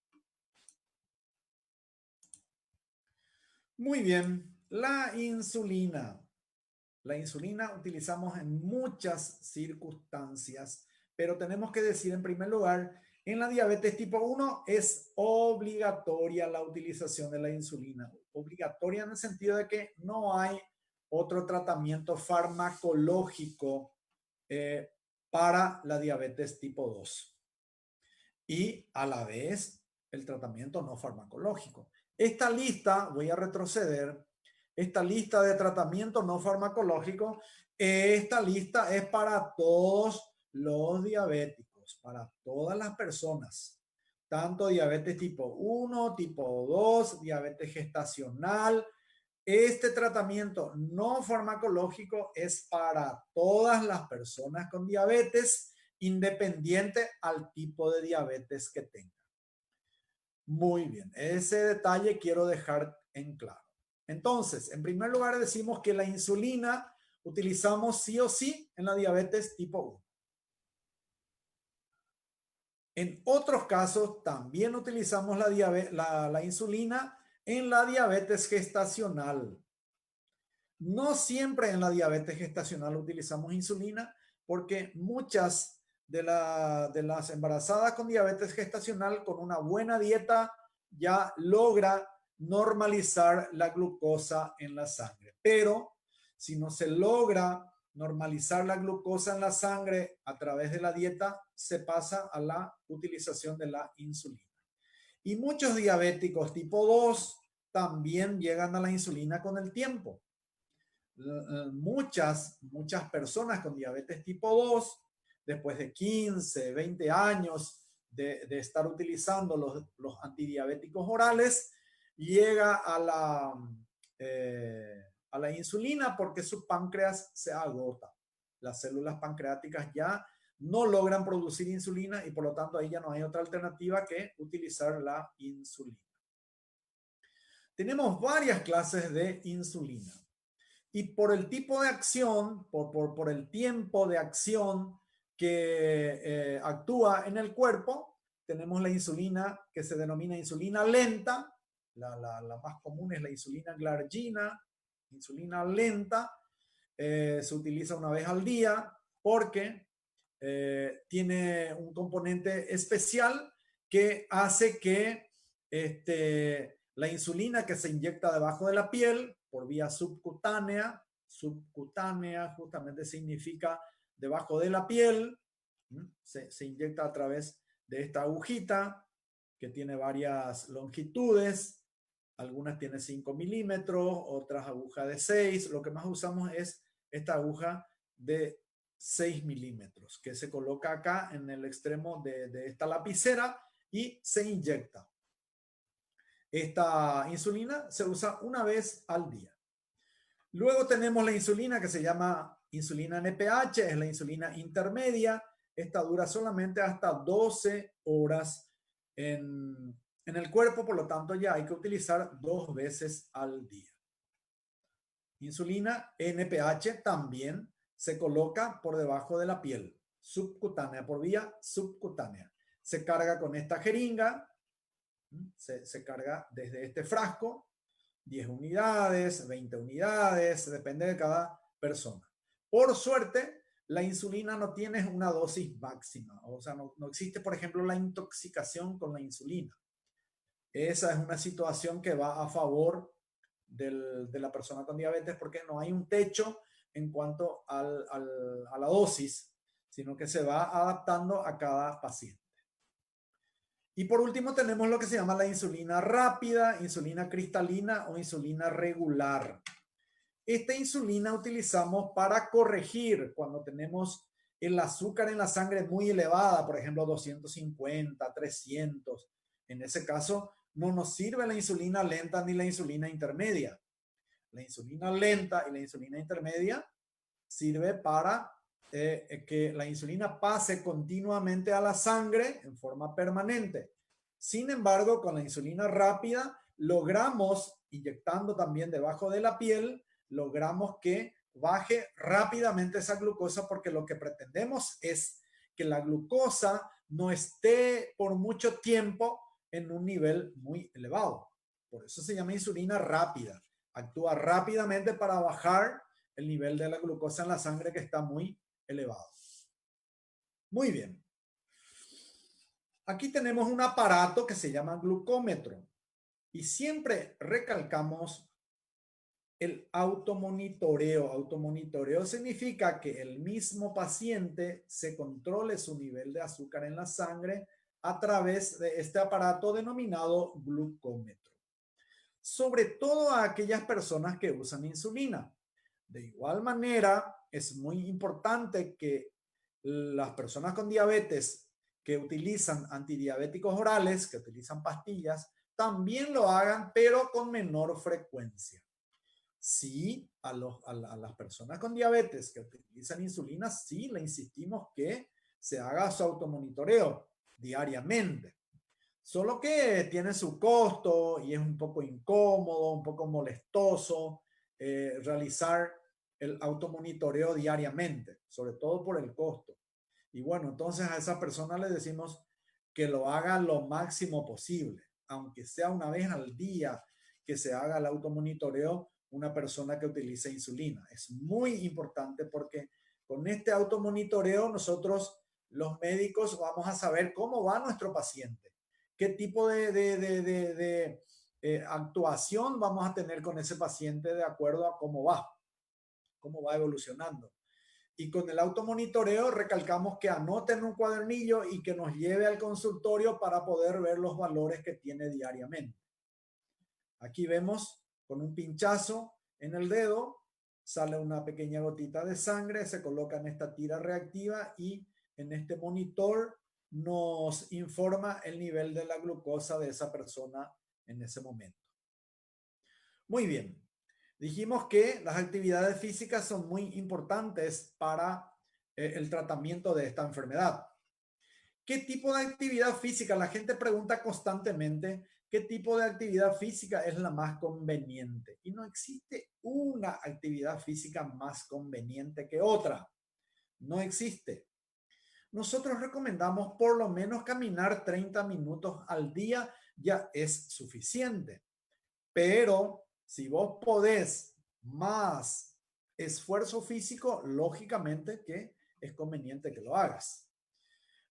Muy bien, la insulina. La insulina utilizamos en muchas circunstancias, pero tenemos que decir en primer lugar, en la diabetes tipo 1 es obligatoria la utilización de la insulina. Obligatoria en el sentido de que no hay otro tratamiento farmacológico para la diabetes tipo 2. Y a la vez el tratamiento no farmacológico. Esta lista, voy a retroceder, esta lista de tratamiento no farmacológico, esta lista es para todos los diabéticos, para todas las personas, tanto diabetes tipo 1, tipo 2, diabetes gestacional. Este tratamiento no farmacológico es para todas las personas con diabetes, independiente al tipo de diabetes que tengan. Muy bien, ese detalle quiero dejar en claro. Entonces, en primer lugar decimos que la insulina utilizamos sí o sí en la diabetes tipo 1. En otros casos también utilizamos la insulina en la diabetes gestacional. No siempre en la diabetes gestacional utilizamos insulina porque muchas de las embarazadas con diabetes gestacional con una buena dieta ya logra normalizar la glucosa en la sangre. Pero si no se logra normalizar la glucosa en la sangre a través de la dieta, se pasa a la utilización de la insulina. Y muchos diabéticos tipo 2 también llegan a la insulina con el tiempo. Muchas personas con diabetes tipo 2, después de 15, 20 años de estar utilizando los antidiabéticos orales, llega a la insulina porque su páncreas se agota. Las células pancreáticas ya no logran producir insulina y por lo tanto ahí ya no hay otra alternativa que utilizar la insulina. Tenemos varias clases de insulina. Y por el tipo de acción, por el tiempo de acción que actúa en el cuerpo, tenemos la insulina que se denomina insulina lenta. La más común es la insulina glargina, insulina lenta. Se utiliza una vez al día porque tiene un componente especial que hace que la insulina que se inyecta debajo de la piel por vía subcutánea justamente significa debajo de la piel, se inyecta a través de esta agujita que tiene varias longitudes, algunas tienen 5 milímetros, otras agujas de 6, lo que más usamos es esta aguja de 6 milímetros que se coloca acá en el extremo de esta lapicera y se inyecta. Esta insulina se usa una vez al día. Luego tenemos la insulina que se llama insulina NPH, es la insulina intermedia. Esta dura solamente hasta 12 horas en el cuerpo, por lo tanto ya hay que utilizar 2 veces al día. Insulina NPH también se coloca por debajo de la piel, subcutánea, por vía subcutánea. Se carga con esta jeringa, se carga desde este frasco, 10 unidades, 20 unidades, depende de cada persona. Por suerte, la insulina no tiene una dosis máxima, o sea, no existe, por ejemplo, la intoxicación con la insulina. Esa es una situación que va a favor de la persona con diabetes porque no hay un techo en cuanto a la dosis, sino que se va adaptando a cada paciente. Y por último tenemos lo que se llama la insulina rápida, insulina cristalina o insulina regular. Esta insulina utilizamos para corregir cuando tenemos el azúcar en la sangre muy elevada, por ejemplo 250, 300. En ese caso no nos sirve la insulina lenta ni la insulina intermedia. La insulina lenta y la insulina intermedia sirve para que la insulina pase continuamente a la sangre en forma permanente. Sin embargo, con la insulina rápida logramos, inyectando también debajo de la piel, logramos que baje rápidamente esa glucosa porque lo que pretendemos es que la glucosa no esté por mucho tiempo en un nivel muy elevado. Por eso se llama insulina rápida. Actúa rápidamente para bajar el nivel de la glucosa en la sangre que está muy elevado. Muy bien. Aquí tenemos un aparato que se llama glucómetro y siempre recalcamos el automonitoreo. Automonitoreo significa que el mismo paciente se controle su nivel de azúcar en la sangre a través de este aparato denominado glucómetro. Sobre todo a aquellas personas que usan insulina. De igual manera, es muy importante que las personas con diabetes que utilizan antidiabéticos orales, que utilizan pastillas, también lo hagan, pero con menor frecuencia. Sí, a las personas con diabetes que utilizan insulina, sí le insistimos que se haga su automonitoreo diariamente. Solo que tiene su costo y es un poco incómodo, un poco molestoso realizar el automonitoreo diariamente, sobre todo por el costo. Y bueno, entonces a esa persona le decimos que lo haga lo máximo posible, aunque sea una vez al día que se haga el automonitoreo una persona que utilice insulina. Es muy importante porque con este automonitoreo nosotros, los médicos, vamos a saber cómo va nuestro paciente. qué tipo de actuación vamos a tener con ese paciente de acuerdo a cómo va evolucionando. Y con el automonitoreo recalcamos que anoten un cuadernillo y que nos lleve al consultorio para poder ver los valores que tiene diariamente. Aquí vemos con un pinchazo en el dedo, sale una pequeña gotita de sangre, se coloca en esta tira reactiva y en este monitor nos informa el nivel de la glucosa de esa persona en ese momento. Muy bien. Dijimos que las actividades físicas son muy importantes para el tratamiento de esta enfermedad. ¿Qué tipo de actividad física? La gente pregunta constantemente qué tipo de actividad física es la más conveniente. Y no existe una actividad física más conveniente que otra. No existe. Nosotros recomendamos por lo menos caminar 30 minutos al día, ya es suficiente. Pero si vos podés más esfuerzo físico, lógicamente que es conveniente que lo hagas.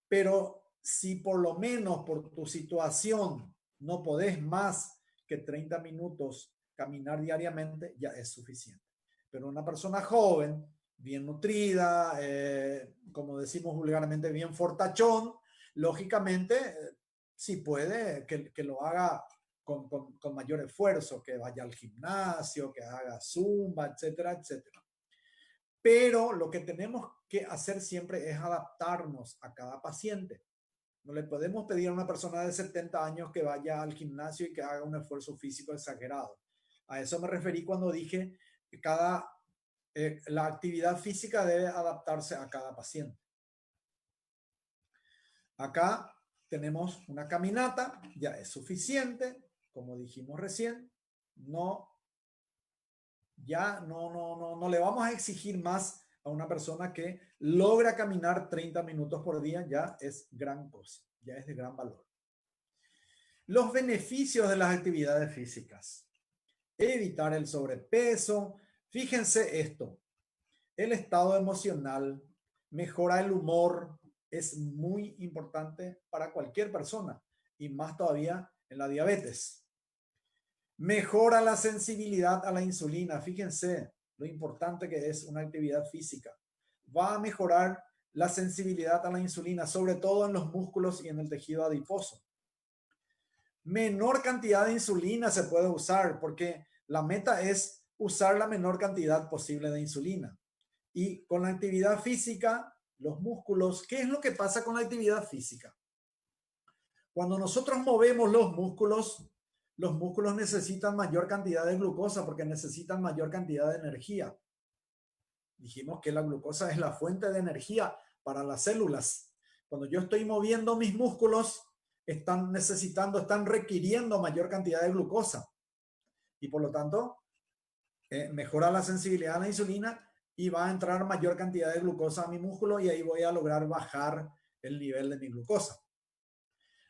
Pero si por lo menos por tu situación no podés más que 30 minutos caminar diariamente, ya es suficiente. Pero una persona joven, bien nutrida, como decimos vulgarmente, bien fortachón, lógicamente, si puede, que lo haga con mayor esfuerzo, que vaya al gimnasio, que haga zumba, etcétera, etcétera. Pero lo que tenemos que hacer siempre es adaptarnos a cada paciente. No le podemos pedir a una persona de 70 años que vaya al gimnasio y que haga un esfuerzo físico exagerado. A eso me referí cuando dije que la actividad física debe adaptarse a cada paciente. Acá tenemos una caminata, ya es suficiente, como dijimos recién. No le vamos a exigir más a una persona que logra caminar 30 minutos por día, ya es gran cosa, ya es de gran valor. Los beneficios de las actividades físicas. Evitar el sobrepeso. Fíjense esto, el estado emocional, mejora el humor, es muy importante para cualquier persona y más todavía en la diabetes. Mejora la sensibilidad a la insulina. Fíjense lo importante que es una actividad física. Va a mejorar la sensibilidad a la insulina, sobre todo en los músculos y en el tejido adiposo. Menor cantidad de insulina se puede usar porque la meta es usar la menor cantidad posible de insulina. Y con la actividad física, los músculos, ¿qué es lo que pasa con la actividad física? Cuando nosotros movemos los músculos necesitan mayor cantidad de glucosa porque necesitan mayor cantidad de energía. Dijimos que la glucosa es la fuente de energía para las células. Cuando yo estoy moviendo mis músculos, están requiriendo mayor cantidad de glucosa. Y por lo tanto, mejora la sensibilidad a la insulina y va a entrar mayor cantidad de glucosa a mi músculo y ahí voy a lograr bajar el nivel de mi glucosa.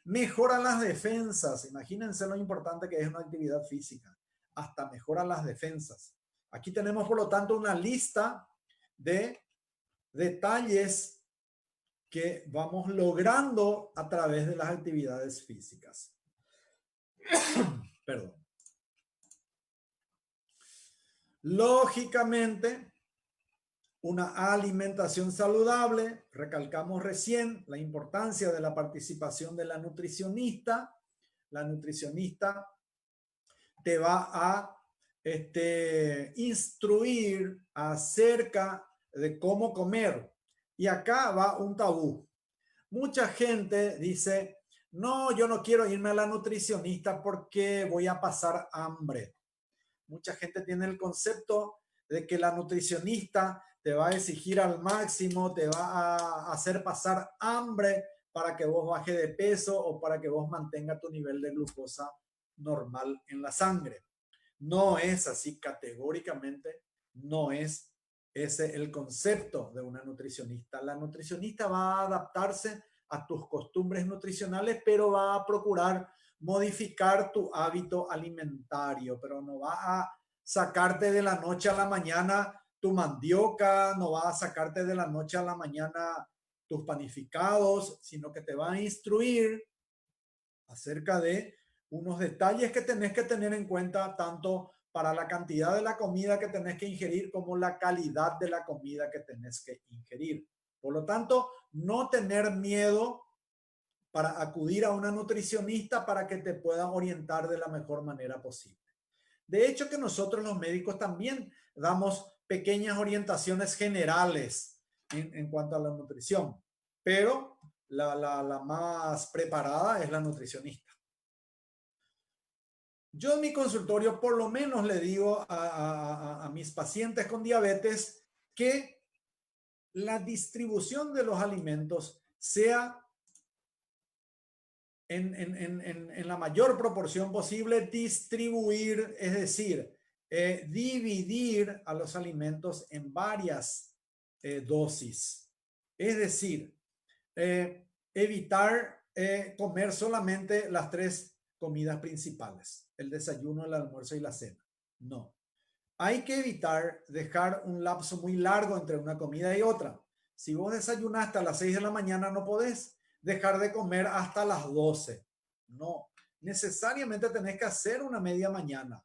Mejora las defensas. Imagínense lo importante que es una actividad física. Hasta mejora las defensas. Aquí tenemos, por lo tanto, una lista de detalles que vamos logrando a través de las actividades físicas. Perdón. Lógicamente, una alimentación saludable, recalcamos recién la importancia de la participación de la nutricionista. La nutricionista te va a instruir acerca de cómo comer. Y acá va un tabú. Mucha gente dice, no, yo no quiero irme a la nutricionista porque voy a pasar hambre. Mucha gente tiene el concepto de que la nutricionista te va a exigir al máximo, te va a hacer pasar hambre para que vos bajes de peso o para que vos mantengas tu nivel de glucosa normal en la sangre. No es así categóricamente, no es ese el concepto de una nutricionista. La nutricionista va a adaptarse a tus costumbres nutricionales, pero va a procurar modificar tu hábito alimentario, pero no va a sacarte de la noche a la mañana tu mandioca, no va a sacarte de la noche a la mañana tus panificados, sino que te va a instruir acerca de unos detalles que tenés que tener en cuenta tanto para la cantidad de la comida que tenés que ingerir como la calidad de la comida que tenés que ingerir. Por lo tanto, no tener miedo para acudir a una nutricionista para que te pueda orientar de la mejor manera posible. De hecho, que nosotros los médicos también damos pequeñas orientaciones generales en cuanto a la nutrición, pero la más preparada es la nutricionista. Yo en mi consultorio por lo menos le digo a mis pacientes con diabetes que la distribución de los alimentos sea en la mayor proporción posible distribuir, es decir, dividir a los alimentos en varias dosis. Es decir, evitar comer solamente las 3 comidas principales, el desayuno, el almuerzo y la cena. No. Hay que evitar dejar un lapso muy largo entre una comida y otra. Si vos desayunaste a las 6 de la mañana, no podés dejar de comer hasta las 12. No, necesariamente tenés que hacer una media mañana.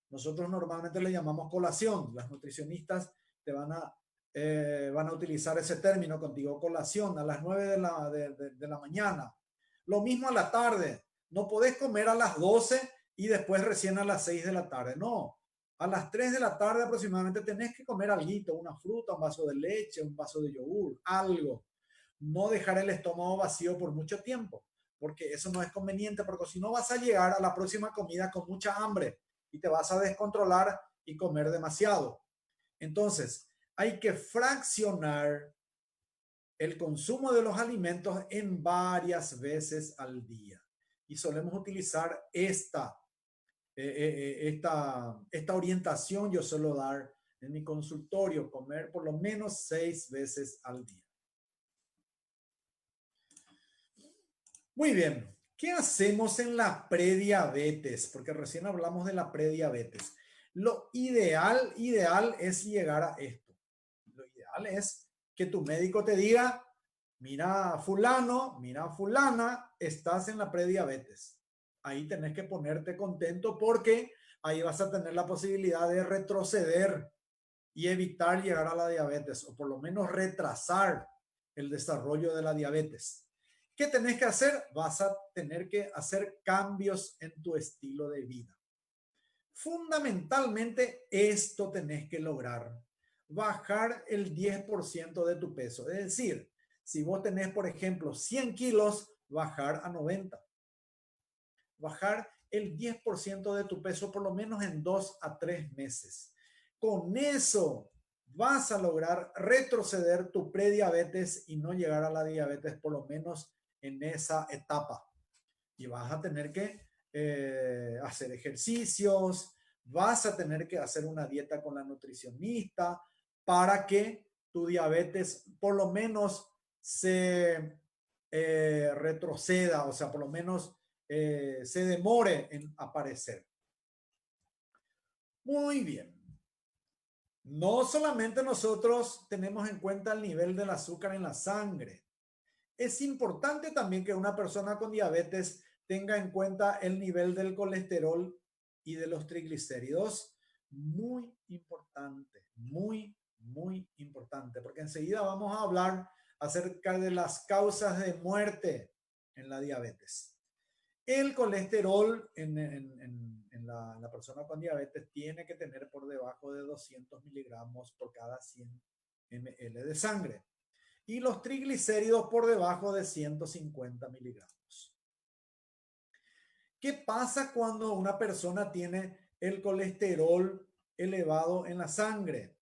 Nosotros normalmente le llamamos colación. Las nutricionistas te van a utilizar ese término contigo, colación, a las 9 de la mañana. Lo mismo a la tarde. No podés comer a las 12 y después recién a las 6 de la tarde. No, a las 3 de la tarde aproximadamente tenés que comer algo, una fruta, un vaso de leche, un vaso de yogur, algo. No dejar el estómago vacío por mucho tiempo, porque eso no es conveniente, porque si no vas a llegar a la próxima comida con mucha hambre y te vas a descontrolar y comer demasiado. Entonces, hay que fraccionar el consumo de los alimentos en varias veces al día. Y solemos utilizar esta orientación. Yo suelo dar en mi consultorio, comer por lo menos 6 veces al día. Muy bien, ¿qué hacemos en la prediabetes? Porque recién hablamos de la prediabetes. Lo ideal es llegar a esto. Lo ideal es que tu médico te diga, mira fulano, mira fulana, estás en la prediabetes. Ahí tenés que ponerte contento porque ahí vas a tener la posibilidad de retroceder y evitar llegar a la diabetes o por lo menos retrasar el desarrollo de la diabetes. ¿Qué tenés que hacer? Vas a tener que hacer cambios en tu estilo de vida. Fundamentalmente esto tenés que lograr. Bajar el 10% de tu peso. Es decir, si vos tenés, por ejemplo, 100 kilos, bajar a 90. Bajar el 10% de tu peso por lo menos en 2 a 3 meses. Con eso vas a lograr retroceder tu prediabetes y no llegar a la diabetes por lo menos en esa etapa. Y vas a tener que hacer ejercicios, vas a tener que hacer una dieta con la nutricionista para que tu diabetes por lo menos se retroceda, o sea, por lo menos se demore en aparecer. Muy bien. No solamente nosotros tenemos en cuenta el nivel del azúcar en la sangre. Es importante también que una persona con diabetes tenga en cuenta el nivel del colesterol y de los triglicéridos. Muy importante, muy importante, porque enseguida vamos a hablar acerca de las causas de muerte en la diabetes. El colesterol en la persona con diabetes tiene que tener por debajo de 200 miligramos por cada 100 ml de sangre. Y los triglicéridos por debajo de 150 miligramos. ¿Qué pasa cuando una persona tiene el colesterol elevado en la sangre?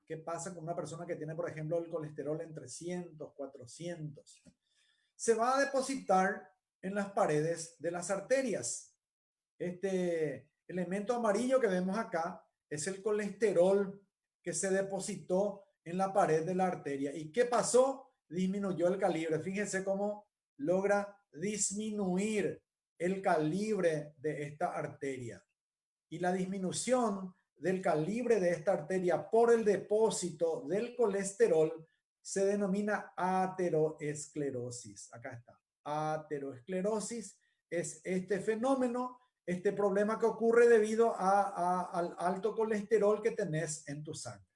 ¿Qué pasa con una persona que tiene, por ejemplo, el colesterol en 300, 400? Se va a depositar en las paredes de las arterias. Este elemento amarillo que vemos acá es el colesterol que se depositó en la pared de la arteria. ¿Y qué pasó? Disminuyó el calibre. Fíjense cómo logra disminuir el calibre de esta arteria. Y la disminución del calibre de esta arteria por el depósito del colesterol se denomina ateroesclerosis. Acá está, ateroesclerosis, es este fenómeno, este problema que ocurre debido al alto colesterol que tenés en tu sangre.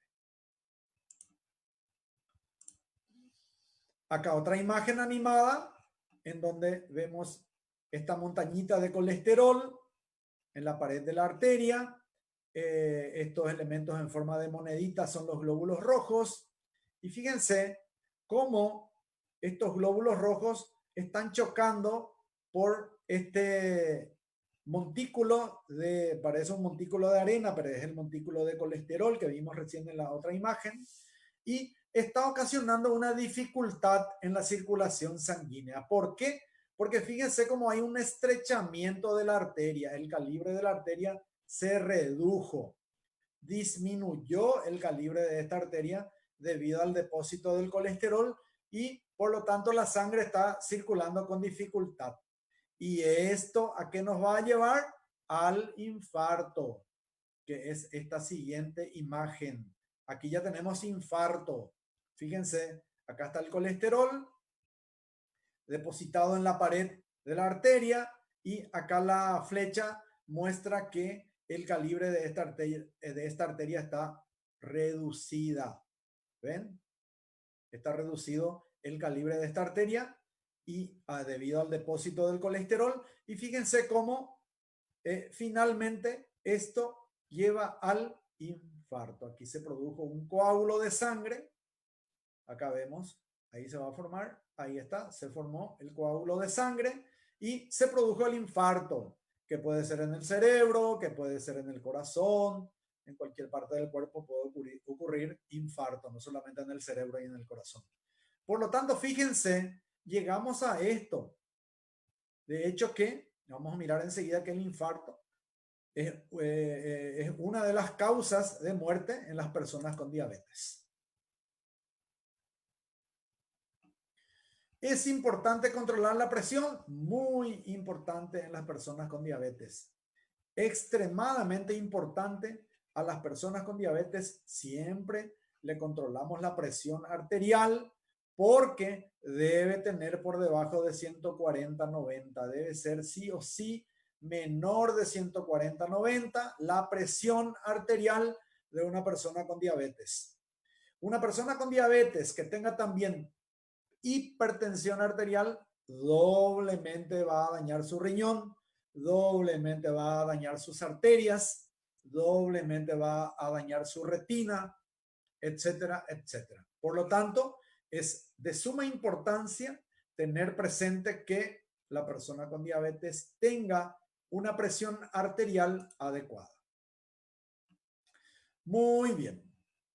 Acá otra imagen animada en donde vemos esta montañita de colesterol en la pared de la arteria. Estos elementos en forma de monedita son los glóbulos rojos. Y fíjense cómo estos glóbulos rojos están chocando por este montículo parece un montículo de arena, pero es el montículo de colesterol que vimos recién en la otra imagen. Y está ocasionando una dificultad en la circulación sanguínea. ¿Por qué? Porque fíjense cómo hay un estrechamiento de la arteria. El calibre de la arteria se redujo. Disminuyó el calibre de esta arteria debido al depósito del colesterol y por lo tanto la sangre está circulando con dificultad. ¿Y esto a qué nos va a llevar? Al infarto, que es esta siguiente imagen. Aquí ya tenemos infarto. Fíjense, acá está el colesterol depositado en la pared de la arteria y acá la flecha muestra que el calibre de esta arteria está reducida. ¿Ven? Está reducido el calibre de esta arteria y debido al depósito del colesterol. Y fíjense cómo finalmente esto lleva al infarto. Aquí se produjo un coágulo de sangre. Acá vemos, ahí se va a formar, ahí está, se formó el coágulo de sangre y se produjo el infarto, que puede ser en el cerebro, que puede ser en el corazón, en cualquier parte del cuerpo puede ocurrir infarto, no solamente en el cerebro y en el corazón. Por lo tanto, fíjense, llegamos a esto. De hecho que, vamos a mirar enseguida que el infarto es una de las causas de muerte en las personas con diabetes. ¿Es importante controlar la presión? Muy importante en las personas con diabetes. Extremadamente importante a las personas con diabetes. Siempre le controlamos la presión arterial porque debe tener por debajo de 140/90. Debe ser sí o sí menor de 140/90 la presión arterial de una persona con diabetes. Una persona con diabetes que tenga también hipertensión arterial doblemente va a dañar su riñón, doblemente va a dañar sus arterias, doblemente va a dañar su retina, etcétera, etcétera. Por lo tanto, es de suma importancia tener presente que la persona con diabetes tenga una presión arterial adecuada. Muy bien.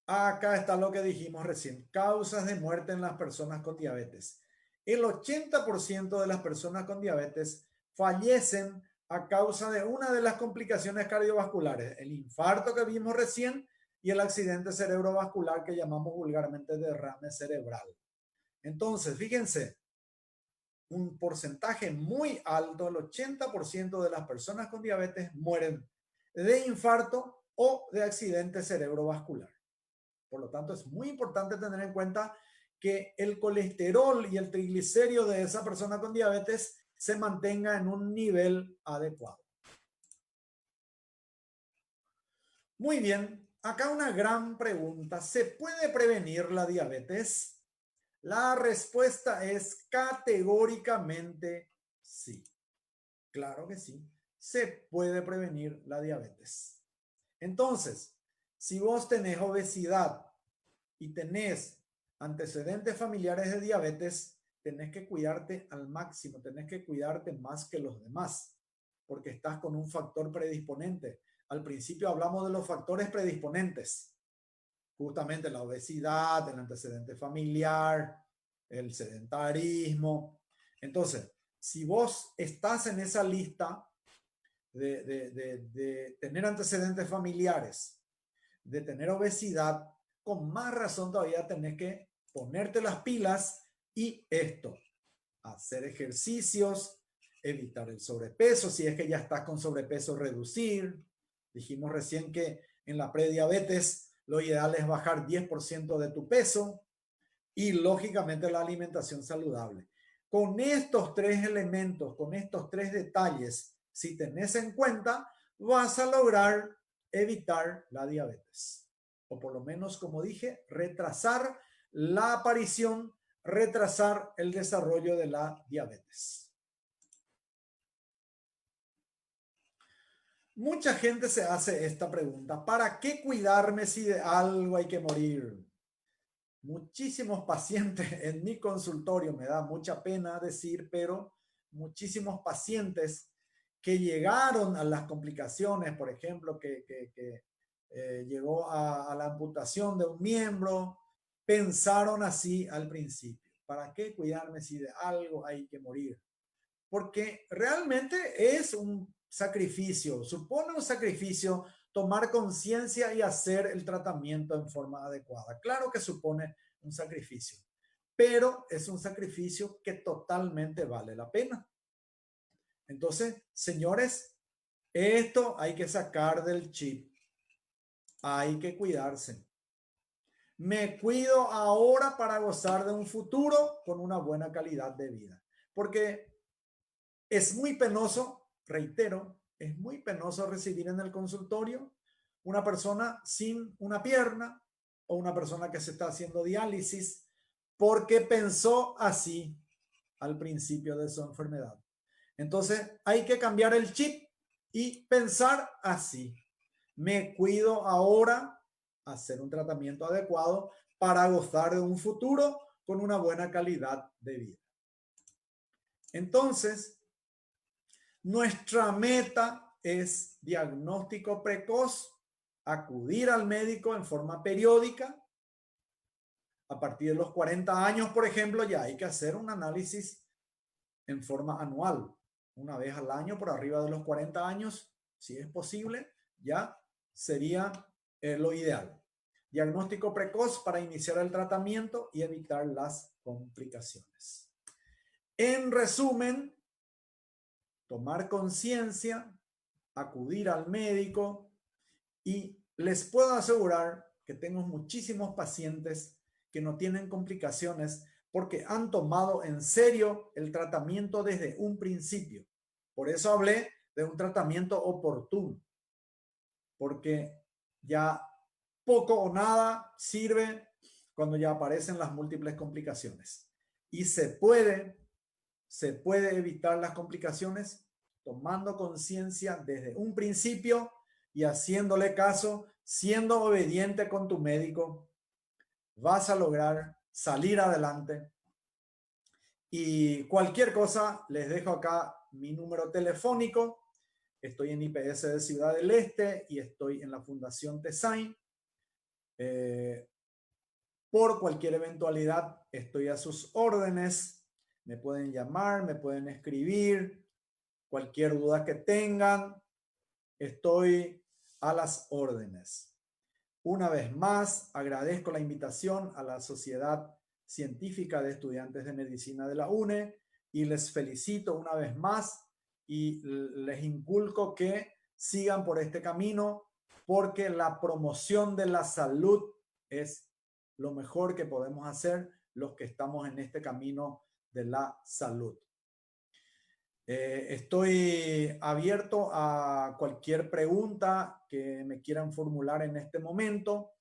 Acá está lo que dijimos recién, causas de muerte en las personas con diabetes. El 80% de las personas con diabetes fallecen a causa de una de las complicaciones cardiovasculares, el infarto que vimos recién y el accidente cerebrovascular que llamamos vulgarmente derrame cerebral. Entonces, fíjense, un porcentaje muy alto, el 80% de las personas con diabetes mueren de infarto o de accidente cerebrovascular. Por lo tanto, es muy importante tener en cuenta que el colesterol y el triglicérido de esa persona con diabetes se mantenga en un nivel adecuado. Muy bien, acá una gran pregunta. ¿Se puede prevenir la diabetes? La respuesta es categóricamente sí. Claro que sí. Se puede prevenir la diabetes. Entonces, si vos tenés obesidad y tenés antecedentes familiares de diabetes, tenés que cuidarte al máximo, tenés que cuidarte más que los demás, porque estás con un factor predisponente. Al principio hablamos de los factores predisponentes, justamente la obesidad, el antecedente familiar, el sedentarismo. Entonces, si vos estás en esa lista de tener antecedentes familiares, de tener obesidad, con más razón todavía tenés que ponerte las pilas y esto, hacer ejercicios, evitar el sobrepeso, si es que ya estás con sobrepeso, reducir. Dijimos recién que en la prediabetes lo ideal es bajar 10% de tu peso y lógicamente la alimentación saludable. con estos tres elementos, con estos tres detalles, si tenés en cuenta, vas a lograr evitar la diabetes. O por lo menos, como dije, retrasar la aparición, retrasar el desarrollo de la diabetes. Mucha gente se hace esta pregunta: ¿para qué cuidarme si de algo hay que morir? Muchísimos pacientes en mi consultorio, me da mucha pena decir, pero muchísimos pacientes que llegaron a las complicaciones, por ejemplo, que llegó a la amputación de un miembro, pensaron así al principio: ¿para qué cuidarme si de algo hay que morir? Porque realmente es un sacrificio, supone un sacrificio tomar conciencia y hacer el tratamiento en forma adecuada. Claro que supone un sacrificio, pero es un sacrificio que totalmente vale la pena. Entonces, señores, esto hay que sacar del chip. Hay que cuidarse. Me cuido ahora para gozar de un futuro con una buena calidad de vida. Porque es muy penoso, reitero, es muy penoso recibir en el consultorio una persona sin una pierna o una persona que se está haciendo diálisis porque pensó así al principio de su enfermedad. Entonces hay que cambiar el chip y pensar así: me cuido ahora, hacer un tratamiento adecuado para gozar de un futuro con una buena calidad de vida. Entonces, nuestra meta es diagnóstico precoz, acudir al médico en forma periódica. A partir de los 40 años, por ejemplo, ya hay que hacer un análisis en forma anual, una vez al año. Por arriba de los 40 años, si es posible, ya sería lo ideal. Diagnóstico precoz para iniciar el tratamiento y evitar las complicaciones. En resumen, tomar conciencia, acudir al médico, y les puedo asegurar que tengo muchísimos pacientes que no tienen complicaciones porque han tomado en serio el tratamiento desde un principio. Por eso hablé de un tratamiento oportuno, porque ya poco o nada sirve cuando ya aparecen las múltiples complicaciones. Y se puede evitar las complicaciones tomando conciencia desde un principio y haciéndole caso, siendo obediente con tu médico. Vas a lograr salir adelante. Y cualquier cosa, les dejo acá mi número telefónico. Estoy en IPS de Ciudad del Este y estoy en la Fundación TESAIN. Por cualquier eventualidad, estoy a sus órdenes. Me pueden llamar, me pueden escribir. Cualquier duda que tengan, estoy a las órdenes. Una vez más, agradezco la invitación a la Sociedad Científica de Estudiantes de Medicina de la UNE y les felicito una vez más y les inculco que sigan por este camino, porque la promoción de la salud es lo mejor que podemos hacer los que estamos en este camino de la salud. Estoy abierto a cualquier pregunta que me quieran formular en este momento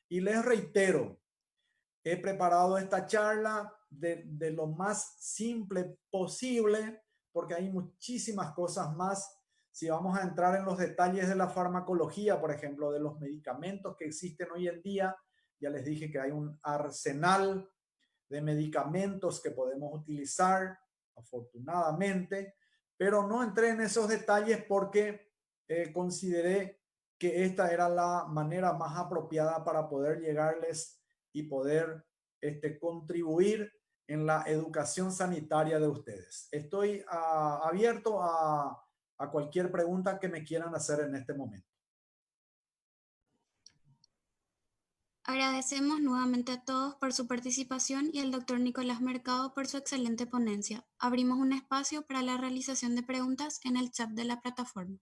y les reitero, he preparado esta charla de lo más simple posible porque hay muchísimas cosas más. Si vamos a entrar en los detalles de la farmacología, por ejemplo, de los medicamentos que existen hoy en día, ya les dije que hay un arsenal de medicamentos que podemos utilizar, afortunadamente, pero no entré en esos detalles porque consideré que esta era la manera más apropiada para poder llegarles y poder contribuir en la educación sanitaria de ustedes. Estoy abierto a cualquier pregunta que me quieran hacer en este momento. Agradecemos nuevamente a todos por su participación y al doctor Nicolás Mercado por su excelente ponencia. Abrimos un espacio para la realización de preguntas en el chat de la plataforma.